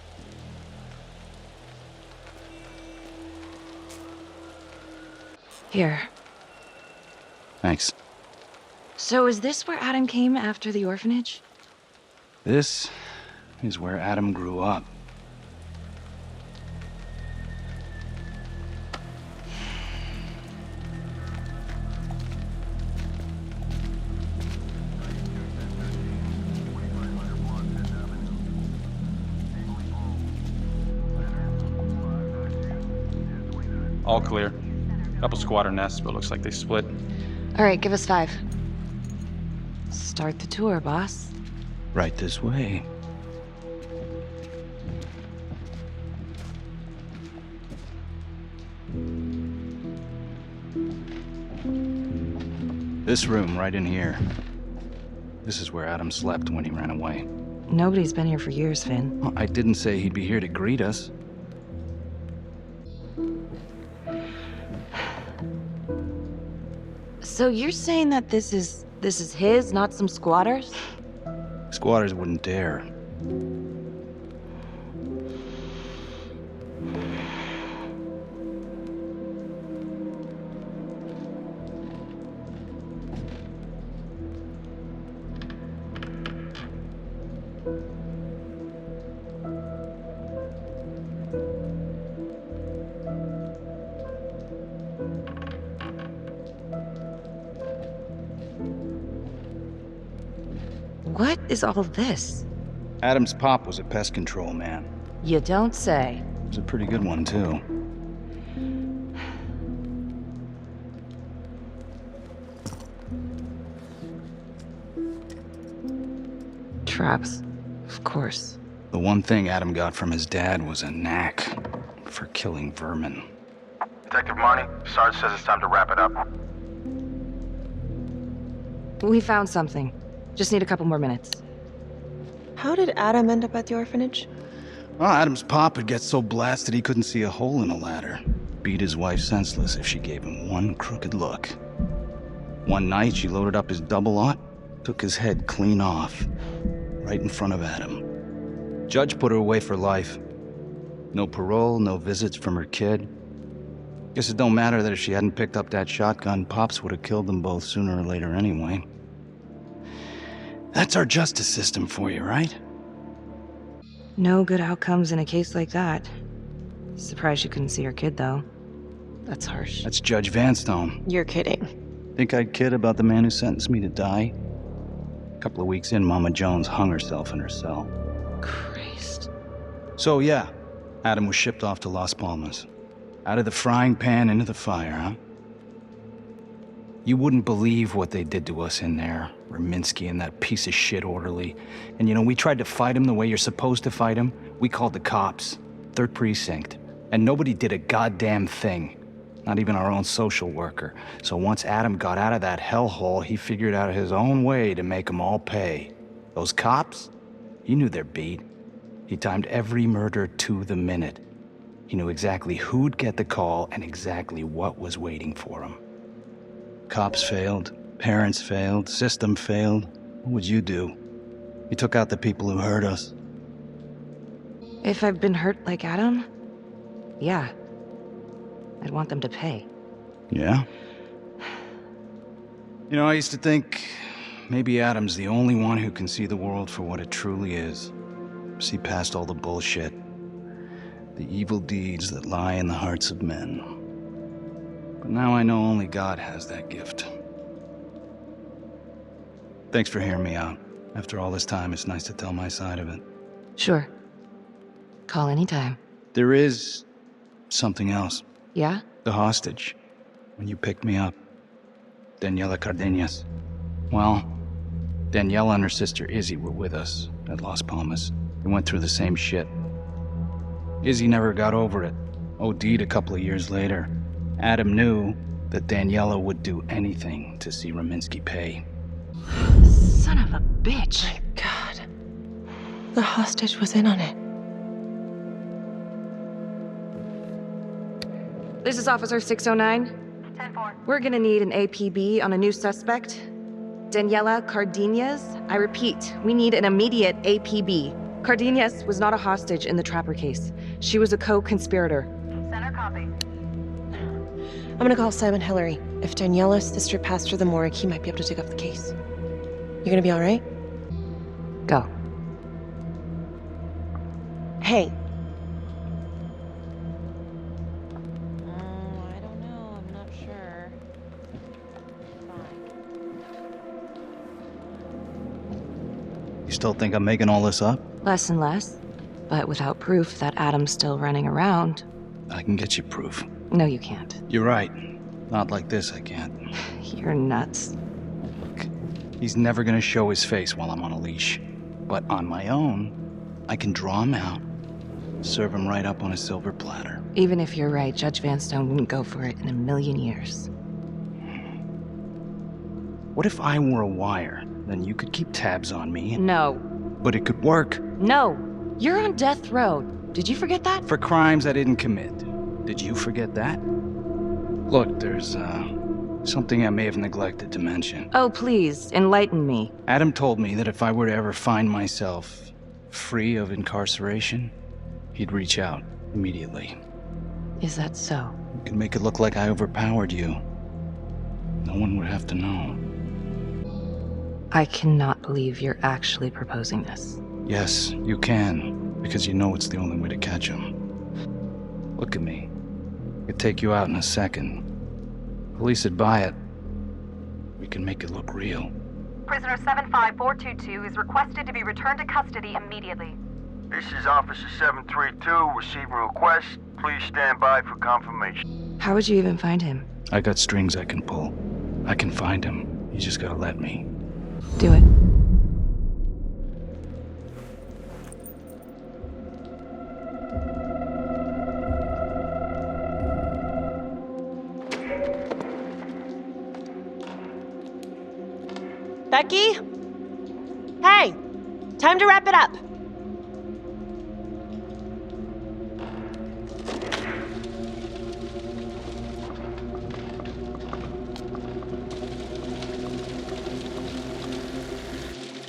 Here. Thanks. So is this where Adam came after the orphanage? This is where Adam grew up. All clear. Couple squatter nests, but looks like they split. All right, give us 5. Start the tour, boss. Right this way. This room, right in here. This is where Adam slept when he ran away. Nobody's been here for years, Finn. Well, I didn't say he'd be here to greet us. So you're saying that this is his, not some squatters? Squatters wouldn't dare. What is all this? Adam's pop was a pest control man. You don't say. He was a pretty good one, too. Traps. Of course. The one thing Adam got from his dad was a knack for killing vermin. Detective Marnie, Sarge says it's time to wrap it up. We found something. Just need a couple more minutes. How did Adam end up at the orphanage? Well, Adam's pop would get so blasted he couldn't see a hole in a ladder. Beat his wife senseless if she gave him one crooked look. One night, she loaded up his double-aught, took his head clean off, right in front of Adam. Judge put her away for life. No parole, no visits from her kid. Guess it don't matter that if she hadn't picked up that shotgun, Pops would have killed them both sooner or later anyway. That's our justice system for you, right? No good outcomes in a case like that. Surprised you couldn't see her kid, though. That's harsh. That's Judge Vanstone. You're kidding. Think I'd kid about the man who sentenced me to die? A couple of weeks in, Mama Jones hung herself in her cell. Christ. So yeah, Adam was shipped off to Las Palmas. Out of the frying pan into the fire, huh? You wouldn't believe what they did to us in there. Raminsky and that piece of shit orderly. And you know, we tried to fight him the way you're supposed to fight him. We called the cops. 3rd Precinct. And nobody did a goddamn thing. Not even our own social worker. So once Adam got out of that hellhole, he figured out his own way to make them all pay. Those cops? He knew their beat. He timed every murder to the minute. He knew exactly who'd get the call and exactly what was waiting for him. Cops failed, parents failed, system failed. What would you do? You took out the people who hurt us. If I've been hurt like Adam, yeah. I'd want them to pay. Yeah? You know, I used to think maybe Adam's the only one who can see the world for what it truly is. See past all the bullshit. The evil deeds that lie in the hearts of men. But now I know only God has that gift. Thanks for hearing me out. After all this time, it's nice to tell my side of it. Sure. Call anytime. There is something else. Yeah? The hostage. When you picked me up. Daniela Cardenas. Well, Daniela and her sister Izzy were with us at Las Palmas. We went through the same shit. Izzy never got over it. OD'd a couple of years later. Adam knew that Daniela would do anything to see Raminsky pay. Son of a bitch. My God. The hostage was in on it. This is Officer 609. 10-4. We're gonna need an APB on a new suspect. Daniela Cardenas. I repeat, we need an immediate APB. Cardenas was not a hostage in the Trapper case. She was a co-conspirator. Center copy. I'm gonna call Simon Hillary. If Daniela's sister passed through the morgue, he might be able to take up the case. You gonna be all right? Go. Hey. I don't know. I'm not sure. You still think I'm making all this up? Less and less. But without proof that Adam's still running around. I can get you proof. No, you can't. You're right. Not like this, I can't. You're nuts. Look, he's never gonna show his face while I'm on a leash. But on my own, I can draw him out, serve him right up on a silver platter. Even if you're right, Judge Vanstone wouldn't go for it in a million years. What if I were a wire? Then you could keep tabs on me. No. But it could work. No. You're on death row. Did you forget that? For crimes I didn't commit. Did you forget that? Look, there's, something I may have neglected to mention. Oh, please, enlighten me. Adam told me that if I were to ever find myself free of incarceration, he'd reach out immediately. Is that so? You could make it look like I overpowered you. No one would have to know. I cannot believe you're actually proposing this. Yes, you can, because you know it's the only way to catch him. Look at me. I could take you out in a second. Police would buy it. We can make it look real. Prisoner 75422 is requested to be returned to custody immediately. This is Officer 732 receiving request. Please stand by for confirmation. How would you even find him? I got strings I can pull. I can find him. You just gotta let me. Do it. Becky? Hey! Time to wrap it up.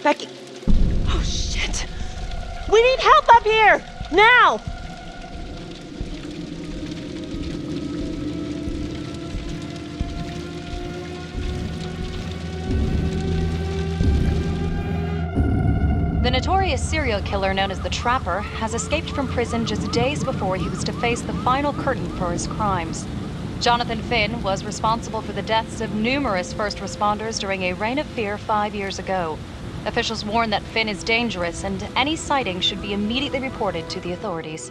Becky. Oh, shit. We need help up here! Now! The notorious serial killer known as the Trapper has escaped from prison just days before he was to face the final curtain for his crimes. Jonathan Finn was responsible for the deaths of numerous first responders during a reign of fear 5 years ago. Officials warn that Finn is dangerous and any sighting should be immediately reported to the authorities.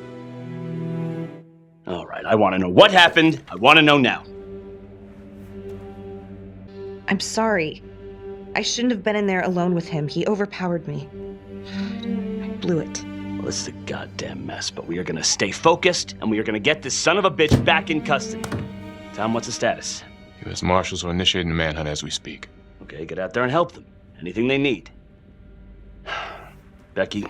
All right, I want to know what happened. I want to know now. I'm sorry. I shouldn't have been in there alone with him. He overpowered me. I blew it. Well, it's a goddamn mess, but we are gonna stay focused, and we are gonna get this son of a bitch back in custody. Tom, what's the status? U.S. Marshals are initiating the manhunt as we speak. Okay, get out there and help them. Anything they need. Becky,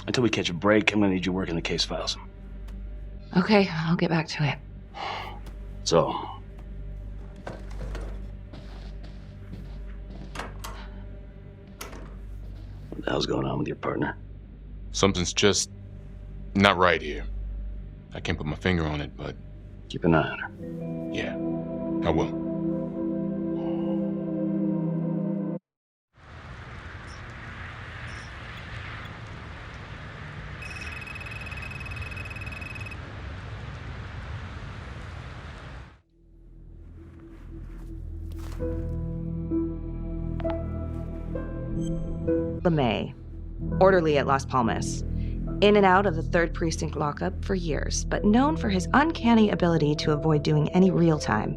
until we catch a break, I'm gonna need you working the case files. Okay, I'll get back to it. So, what the hell's going on with your partner? Something's just not right here. I can't put my finger on it, but... Keep an eye on her. Yeah, I will. LeMay, orderly at Las Palmas. In and out of the 3rd Precinct lockup for years, but known for his uncanny ability to avoid doing any real time.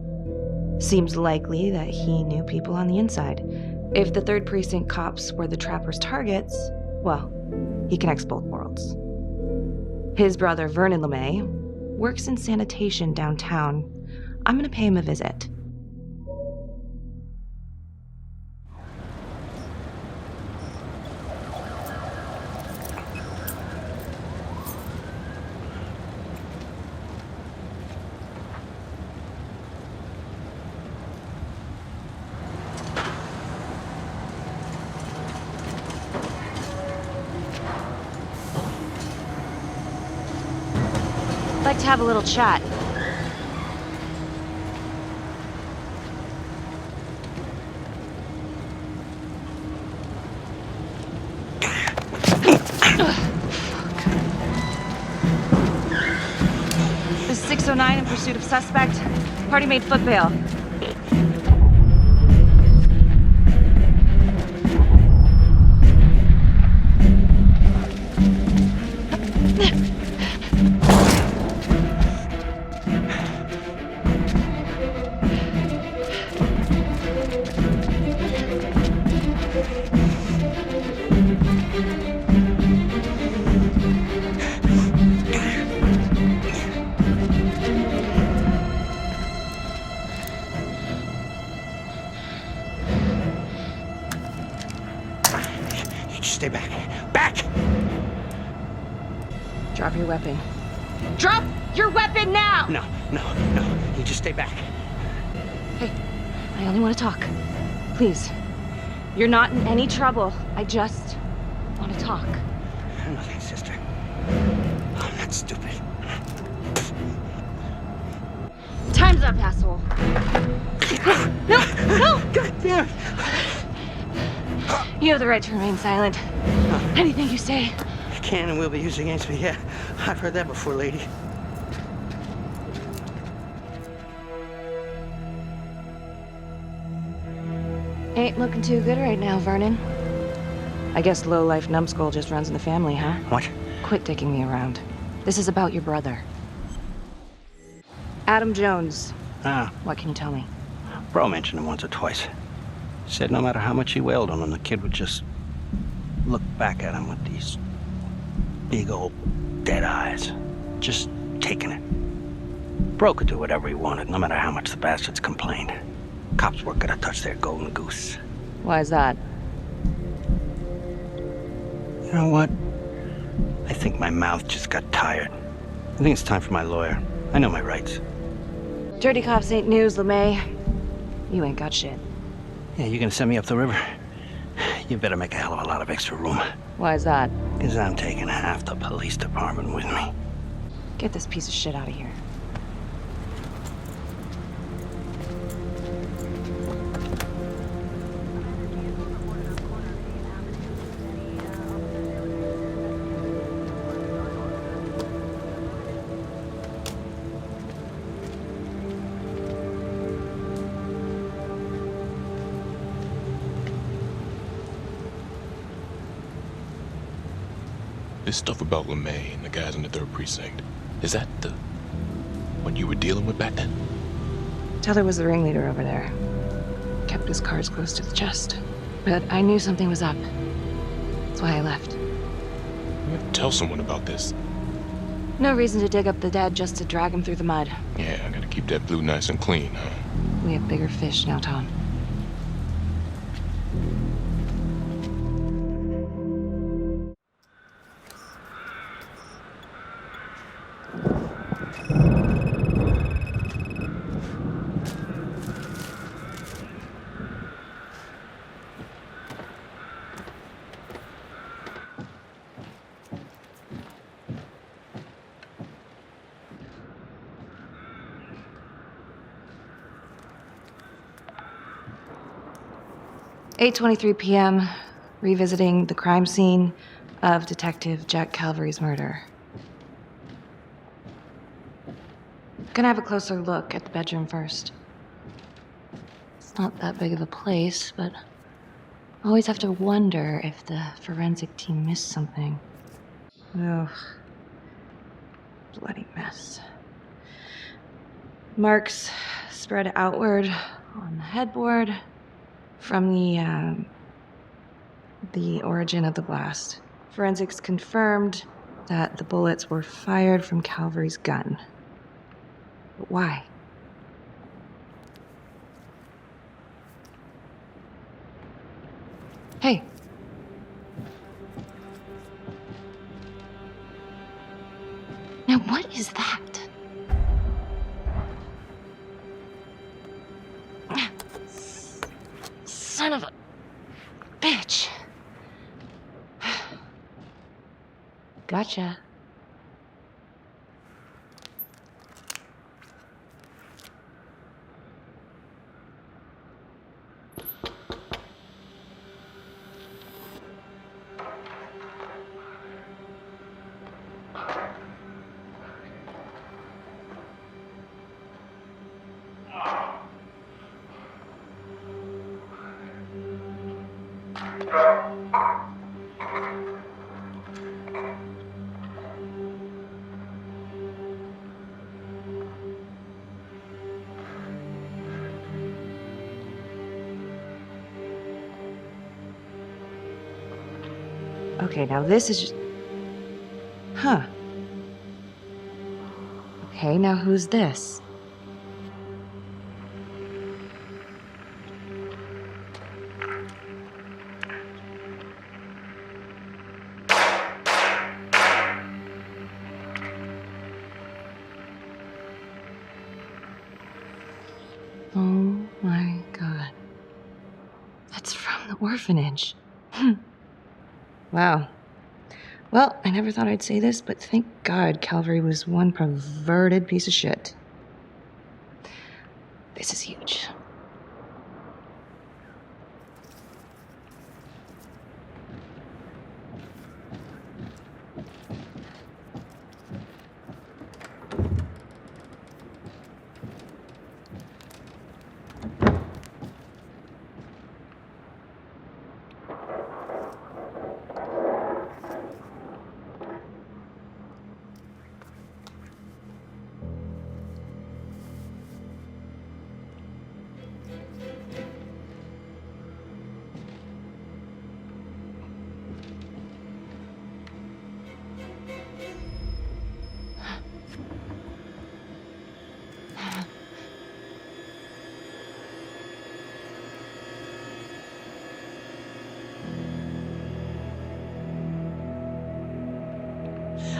Seems likely that he knew people on the inside. If the 3rd Precinct cops were the Trapper's targets, well, he connects both worlds. His brother, Vernon LeMay, works in sanitation downtown. I'm gonna pay him a visit. I'd like to have a little chat. This is 609 in pursuit of suspect. Party made foot bail. stay back. Back! Drop your weapon. Drop your weapon now! No. You just stay back. Hey, I only want to talk. Please. You're not in any trouble. I just want to talk. No, thanks, sister. I'm not stupid. Time's up, asshole. No! God damn it! You have the right to remain silent. Anything you say. Can and will be used against me, yeah. I've heard that before, lady. Ain't looking too good right now, Vernon. I guess low-life numbskull just runs in the family, huh? What? Quit dicking me around. This is about your brother. Adam Jones. Ah. What can you tell me? Bro mentioned him once or twice. Said no matter how much he wailed on him, the kid would just look back at him with these big old dead eyes. Just taking it. Bro could do whatever he wanted, no matter how much the bastards complained. Cops weren't gonna touch their golden goose. Why is that? You know what? I think my mouth just got tired. I think it's time for my lawyer. I know my rights. Dirty cops ain't news, LeMay. You ain't got shit. Yeah, you gonna send me up the river? You better make a hell of a lot of extra room. Why is that? Because I'm taking half the police department with me. Get this piece of shit out of here. This stuff about LeMay and the guys in the 3rd Precinct, is that what you were dealing with back then? Teller was the ringleader over there. Kept his cards close to the chest. But I knew something was up. That's why I left. You have to tell someone about this. No reason to dig up the dead just to drag him through the mud. Yeah, I gotta keep that blue nice and clean, huh? We have bigger fish now, Tom. "8:23 p.m., revisiting the crime scene of Detective Jack Calvary's murder. Gonna have a closer look at the bedroom first. It's not that big of a place, but I always have to wonder if the forensic team missed something. Ugh. Bloody mess. Marks spread outward on the headboard from the origin of the blast. Forensics confirmed that the bullets were fired from Calvary's gun. But why? Hey. Now what is that? Son of a bitch. Gotcha. Okay, now this is just... Huh. Okay, now who's this? the orphanage. Wow. Well, I never thought I'd say this, but thank God Calvary was one perverted piece of shit. This is huge.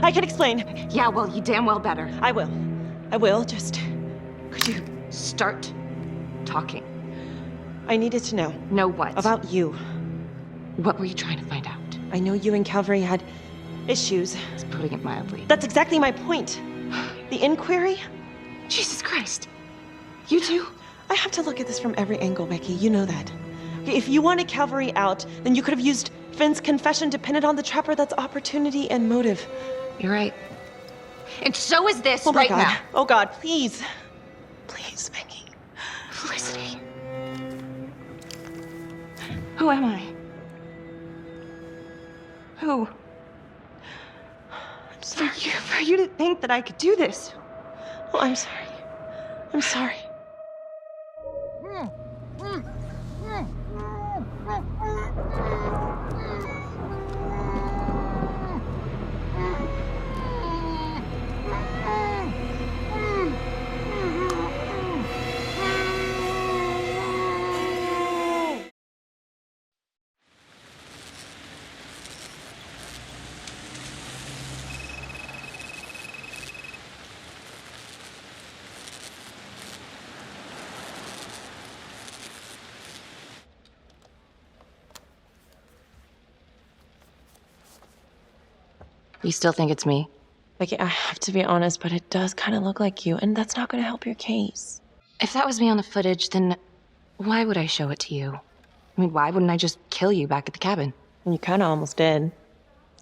I can explain. Yeah, well, you damn well better. I will. I will, just... Could you start talking? I needed to know. Know what? About you. What were you trying to find out? I know you and Calvary had issues. It's putting it mildly. That's exactly my point. The inquiry? Jesus Christ. You too? I have to look at this from every angle, Becky. You know that. Okay, if you wanted Calvary out, then you could have used Finn's confession to pin it on the Trapper. That's opportunity and motive. You're right. And so is this oh right my God. now. Oh God, please. Please, Becky. Felicity. Who am I? Who? I'm sorry. For you to think that I could do this. Oh, I'm sorry. I'm sorry. You still think it's me? Becky, I have to be honest, but it does kind of look like you, and that's not going to help your case. If that was me on the footage, then why would I show it to you? I mean, why wouldn't I just kill you back at the cabin? You kind of almost did.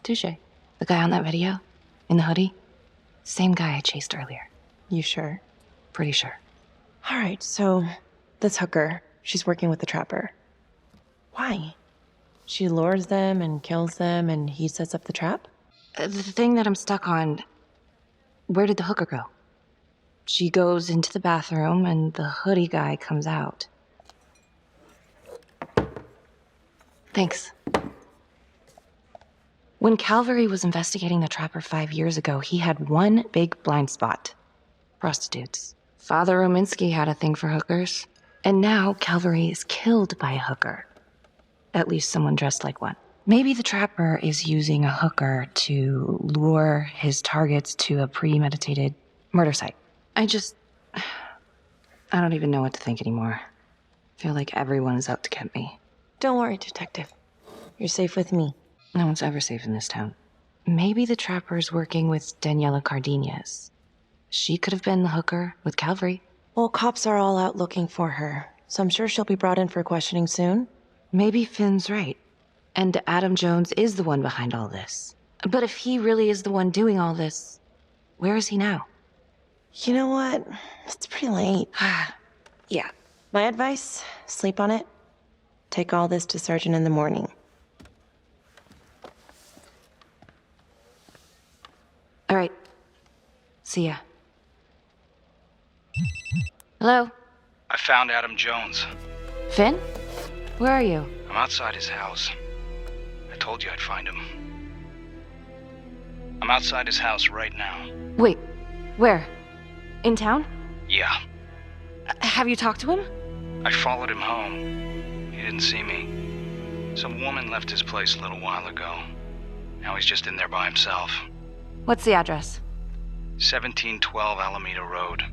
Touché. The guy on that video? In the hoodie? Same guy I chased earlier. You sure? Pretty sure. All right, so this hooker, she's working with the Trapper. Why? She lures them and kills them, and he sets up the trap? The thing that I'm stuck on, where did the hooker go? She goes into the bathroom and the hoodie guy comes out. Thanks. When Calvary was investigating the Trapper 5 years ago, he had one big blind spot. Prostitutes. Father Rominsky had a thing for hookers. And now Calvary is killed by a hooker. At least someone dressed like one. Maybe the Trapper is using a hooker to lure his targets to a premeditated murder site. I don't even know what to think anymore. I feel like everyone is out to get me. Don't worry, Detective. You're safe with me. No one's ever safe in this town. Maybe the Trapper's working with Daniela Cardenas. She could have been the hooker with Calvary. Well, cops are all out looking for her, so I'm sure she'll be brought in for questioning soon. Maybe Finn's right. And Adam Jones is the one behind all this. But if he really is the one doing all this, where is he now? You know what? It's pretty late. Yeah. My advice, sleep on it. Take all this to Sergeant in the morning. All right. See ya. Hello? I found Adam Jones. Finn? Where are you? I'm outside his house. I told you I'd find him. I'm outside his house right now. Wait, where? In town? Yeah. Have you talked to him? I followed him home. He didn't see me. Some woman left his place a little while ago. Now he's just in there by himself. What's the address? 1712 Alameda Road.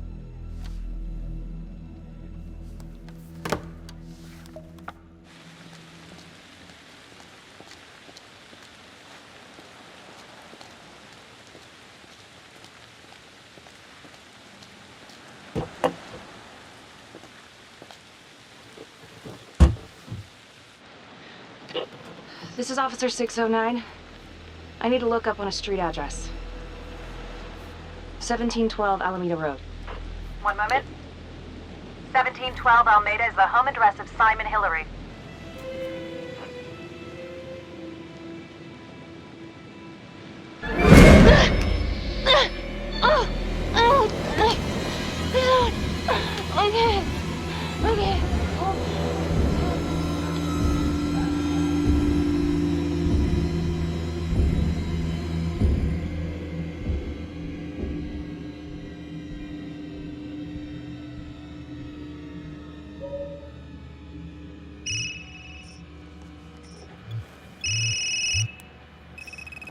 This is Officer 609. I need to look up on a street address. 1712 Alameda Road. One moment. 1712 Almeida is the home address of Simon Hillary. Okay. Okay.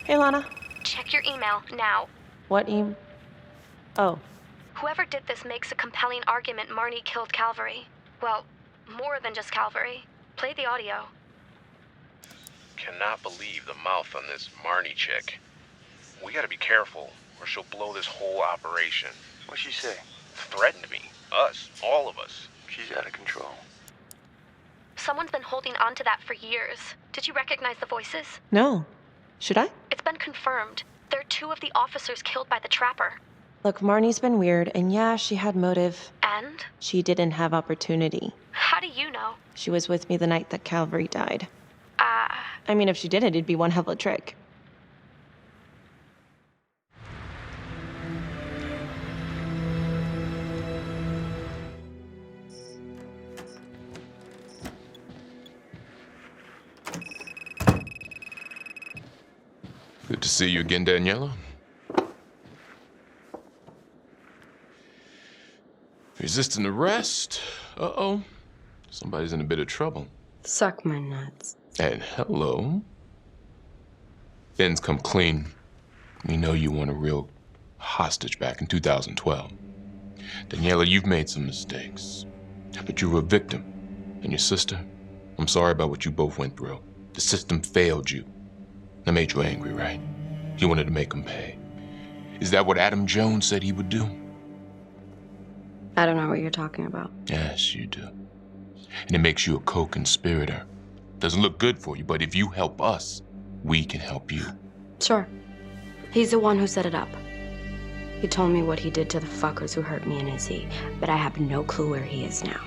Hey, Lana. Check your email now. What Oh. Whoever did this makes a compelling argument Marnie killed Calvary. Well, more than just Calvary. Play the audio. Cannot believe the mouth on this Marnie chick. We gotta be careful, or she'll blow this whole operation. What'd she say? Threatened me. Us. All of us. She's out of control. Someone's been holding on to that for years. Did you recognize the voices? No. Should I? It's been confirmed. They're two of the officers killed by the trapper. Look, Marnie's been weird, and yeah, she had motive. And? She didn't have opportunity. How do you know? She was with me the night that Calvary died. I mean, if she did it, it'd be one hell of a trick. Good to see you again, Daniela. Resisting arrest? Uh-oh. Somebody's in a bit of trouble. Suck my nuts. And hello. Finn's come clean. We know you want a real hostage back in 2012. Daniela, you've made some mistakes. But you were a victim. And your sister, I'm sorry about what you both went through. The system failed you. That made you angry, right? You wanted to make him pay. Is that what Adam Jones said he would do? I don't know what you're talking about. Yes, you do. And it makes you a co-conspirator. Doesn't look good for you, but if you help us, we can help you. Sure. He's the one who set it up. He told me what he did to the fuckers who hurt me and Izzy, but I have no clue where he is now.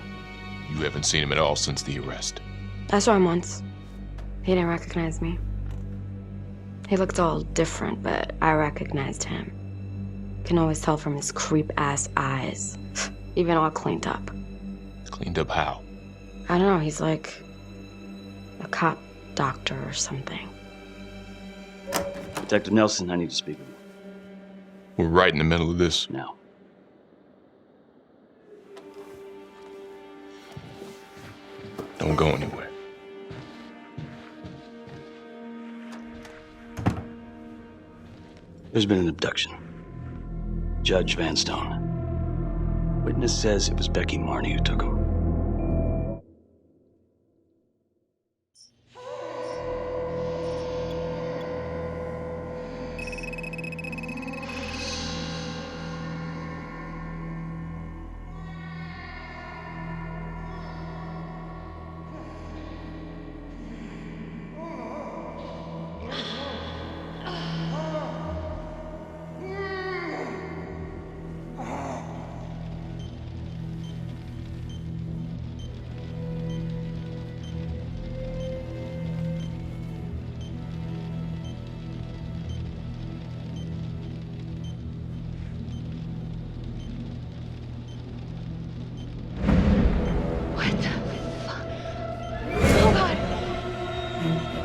You haven't seen him at all since the arrest. I saw him once. He didn't recognize me. He looked all different, but I recognized him. Can always tell from his creep-ass eyes. Even all cleaned up. Cleaned up how? I don't know, he's like a cop doctor or something. Detective Nelson, I need to speak with you. We're right in the middle of this. Now. Don't go anywhere. There's been an abduction. Judge Vanstone. Witness says it was Becky Marnie who took him.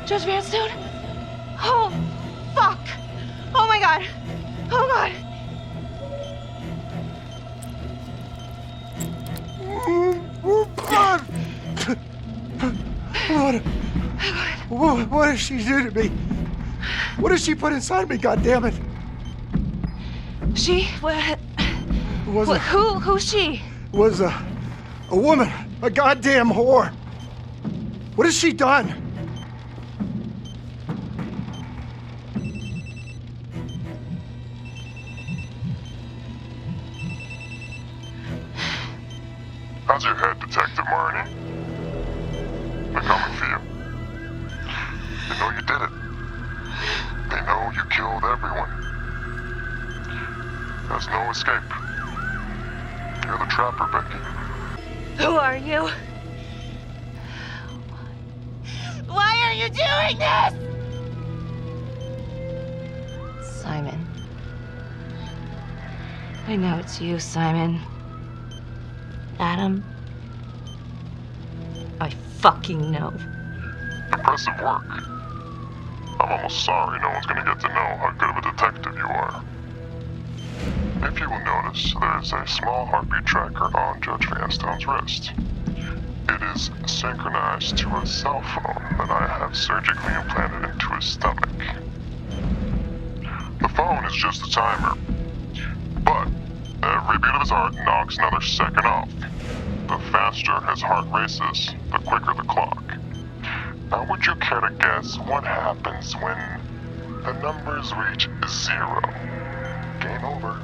Judge Vanstone? Oh, fuck! Oh my god! Oh god! What did she do to me? What did she put inside me, goddammit? She? Who's she? Was a woman, a goddamn whore. What has she done? How's your head, Detective Marnie? They're coming for you. They know you did it. They know you killed everyone. There's no escape. You're the trapper, Becky. Who are you? Why are you doing this? Simon. I know it's you, Simon. Adam. I fucking know. Impressive work. I'm almost sorry no one's gonna get to know how good of a detective you are. If you will notice, there's a small heartbeat tracker on Judge Vanstone's wrist. It is synchronized to a cell phone that I have surgically implanted into his stomach. The phone is just a timer, but every beat of his heart knocks another second off. The faster his heart races, the quicker the clock. Now, would you care to guess what happens when the numbers reach 0? Game over.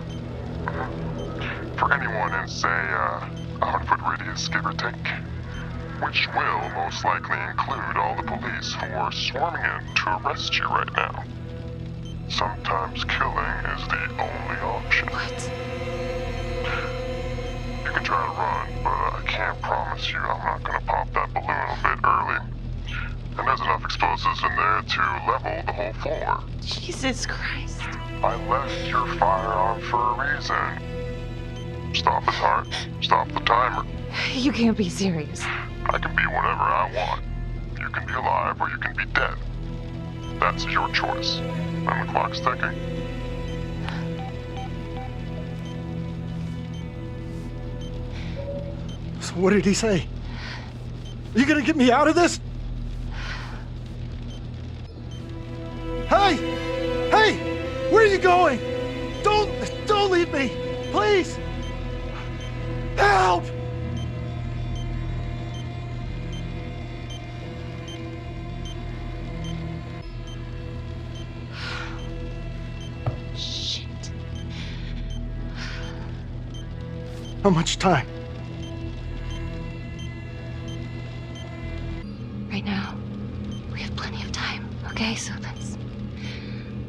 For anyone in, say, a 100-foot radius, give or take, which will most likely include all the police who are swarming in to arrest you right now. Sometimes killing is the only option. What? You can try to run, but I can't promise you I'm not gonna pop that balloon a bit early. And there's enough explosives in there to level the whole floor. Jesus Christ. I left your firearm for a reason. Stop his heart. Stop the timer. You can't be serious. I can be whatever I want. You can be alive or you can be dead. That's your choice. And the clock's ticking. So what did he say? Are you gonna get me out of this? Hey! Hey! Where are you going? Don't leave me! Please! Help! Shit. How much time? Right now, we have plenty of time, okay? So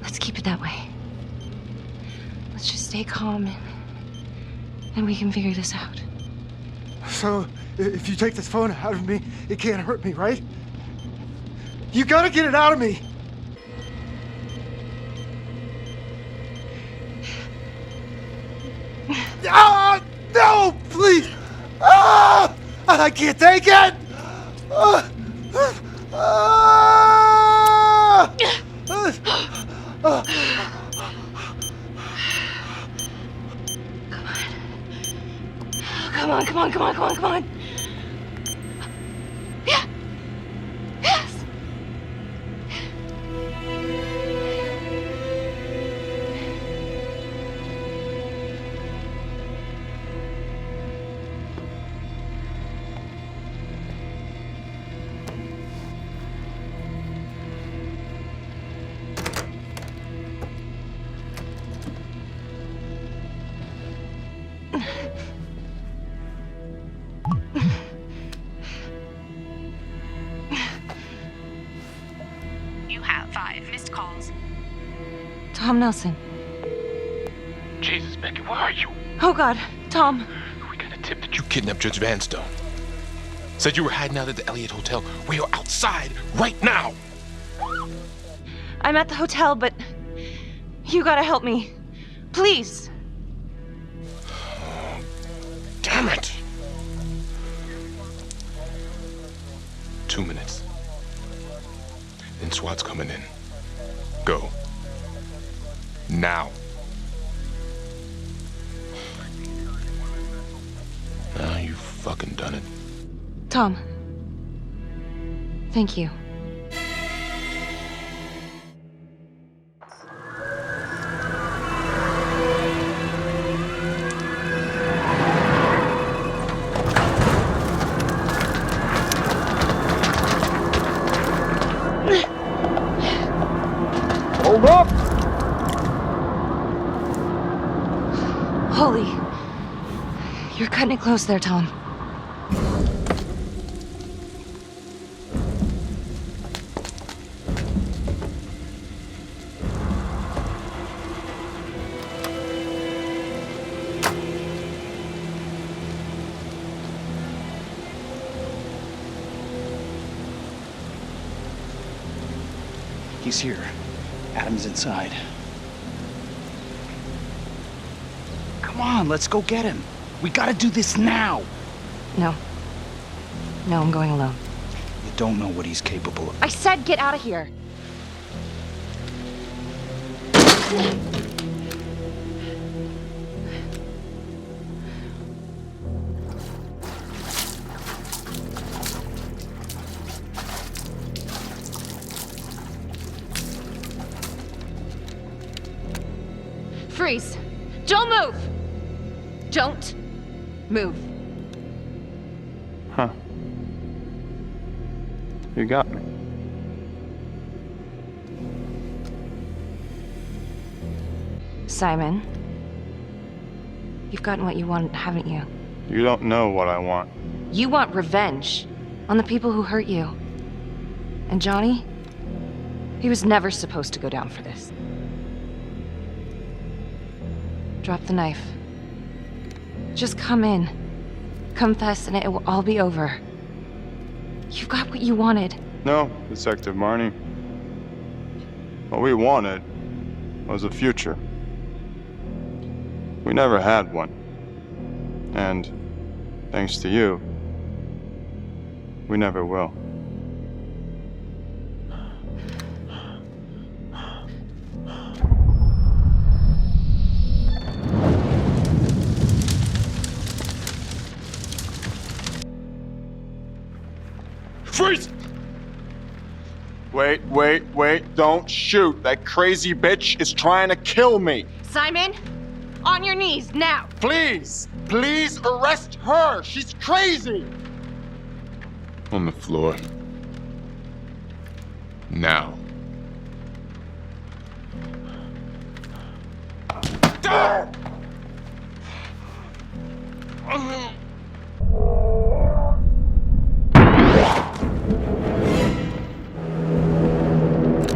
let's keep it that way. Let's just stay calm and we can figure this out. So, if you take this phone out of me, it can't hurt me, right? You gotta get it out of me! Ah! No! Please! Ah! I can't take it! Ah! Ah! Ah! Come on. Yeah. Yes. You have 5 missed calls. Tom Nelson. Jesus, Becky, where are you? Oh God, Tom. We got a tip that you kidnapped Judge Vanstone. Said you were hiding out at the Elliott Hotel. We are outside right now. I'm at the hotel, but you gotta help me. Please. Damn it. 2 minutes. Then SWAT's coming in. Go. Now. Now you fucking done it. Tom. Thank you. Hold up! Holy. You're cutting it close there, Tom. He's here. Adam's inside. Come on, let's go get him. We gotta do this now. No. No, I'm going alone. You don't know what he's capable of. I said get out of here. Freeze! Don't move! Don't move. Huh. You got me. Simon, you've gotten what you want, haven't you? You don't know what I want. You want revenge on the people who hurt you. And Johnny? He was never supposed to go down for this. Drop the knife. Just come in. Confess and it will all be over. You've got what you wanted. No, Detective Marnie. What we wanted was a future. We never had one. And, thanks to you, we never will. Freeze! Wait, don't shoot. That crazy bitch is trying to kill me. Simon, on your knees, now! Please arrest her. She's crazy. On the floor. Now.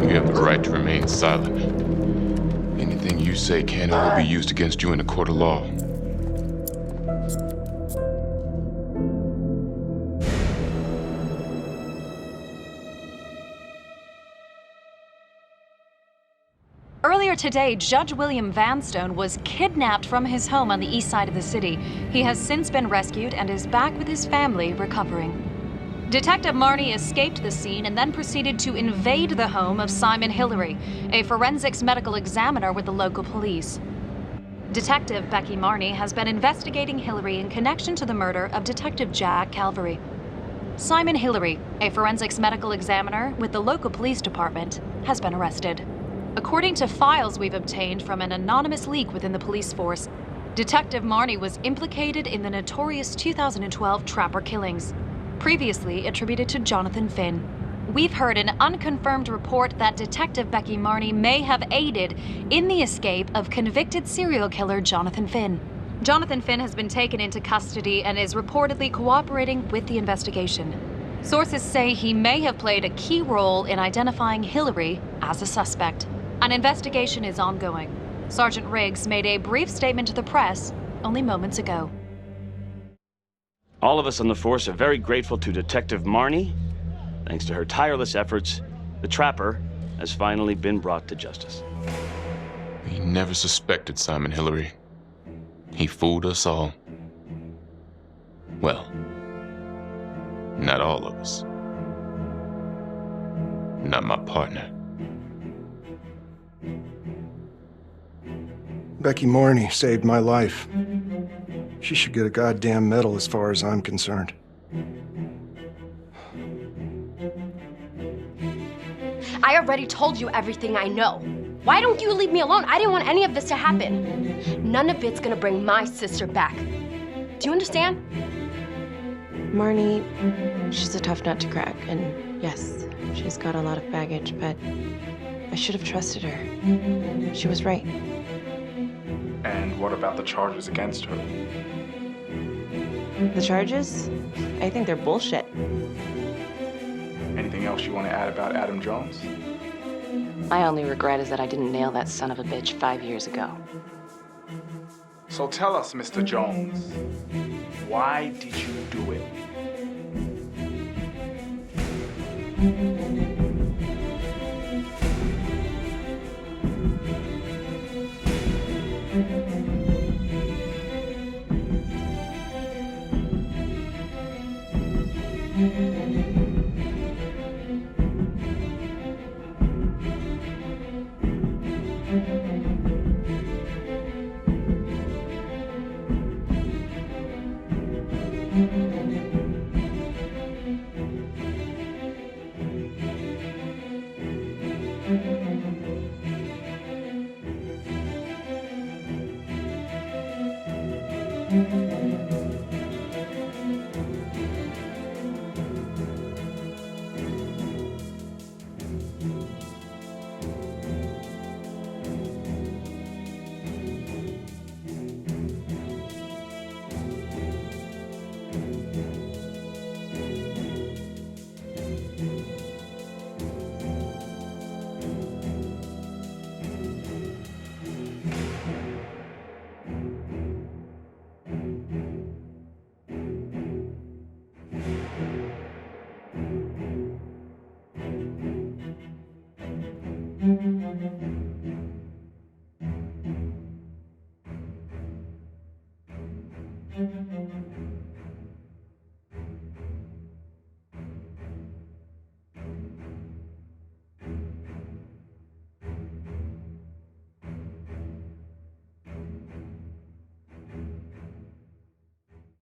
You have the right to remain silent. Anything you say can or will be used against you in a court of law. Earlier today, Judge William Vanstone was kidnapped from his home on the east side of the city. He has since been rescued and is back with his family recovering. Detective Marnie escaped the scene and then proceeded to invade the home of Simon Hillary, a forensics medical examiner with the local police. Detective Becky Marnie has been investigating Hillary in connection to the murder of Detective Jack Calvary. Simon Hillary, a forensics medical examiner with the local police department, has been arrested. According to files we've obtained from an anonymous leak within the police force, Detective Marnie was implicated in the notorious 2012 Trapper killings, previously attributed to Jonathan Finn. We've heard an unconfirmed report that Detective Becky Marnie may have aided in the escape of convicted serial killer Jonathan Finn. Jonathan Finn has been taken into custody and is reportedly cooperating with the investigation. Sources say he may have played a key role in identifying Hillary as a suspect. An investigation is ongoing. Sergeant Riggs made a brief statement to the press only moments ago. All of us on the force are very grateful to Detective Marnie. Thanks to her tireless efforts, the Trapper has finally been brought to justice. We never suspected Simon Hillary. He fooled us all. Well, not all of us. Not my partner. Becky Marnie saved my life. She should get a goddamn medal as far as I'm concerned. I already told you everything I know. Why don't you leave me alone? I didn't want any of this to happen. None of it's gonna bring my sister back. Do you understand? Marnie, she's a tough nut to crack, and yes, she's got a lot of baggage, but I should have trusted her. She was right. And what about the charges against her? The charges? I think they're bullshit. Anything else you want to add about Adam Jones? My only regret is that I didn't nail that son of a bitch 5 years ago. So tell us, Mr. Jones, why did you do it?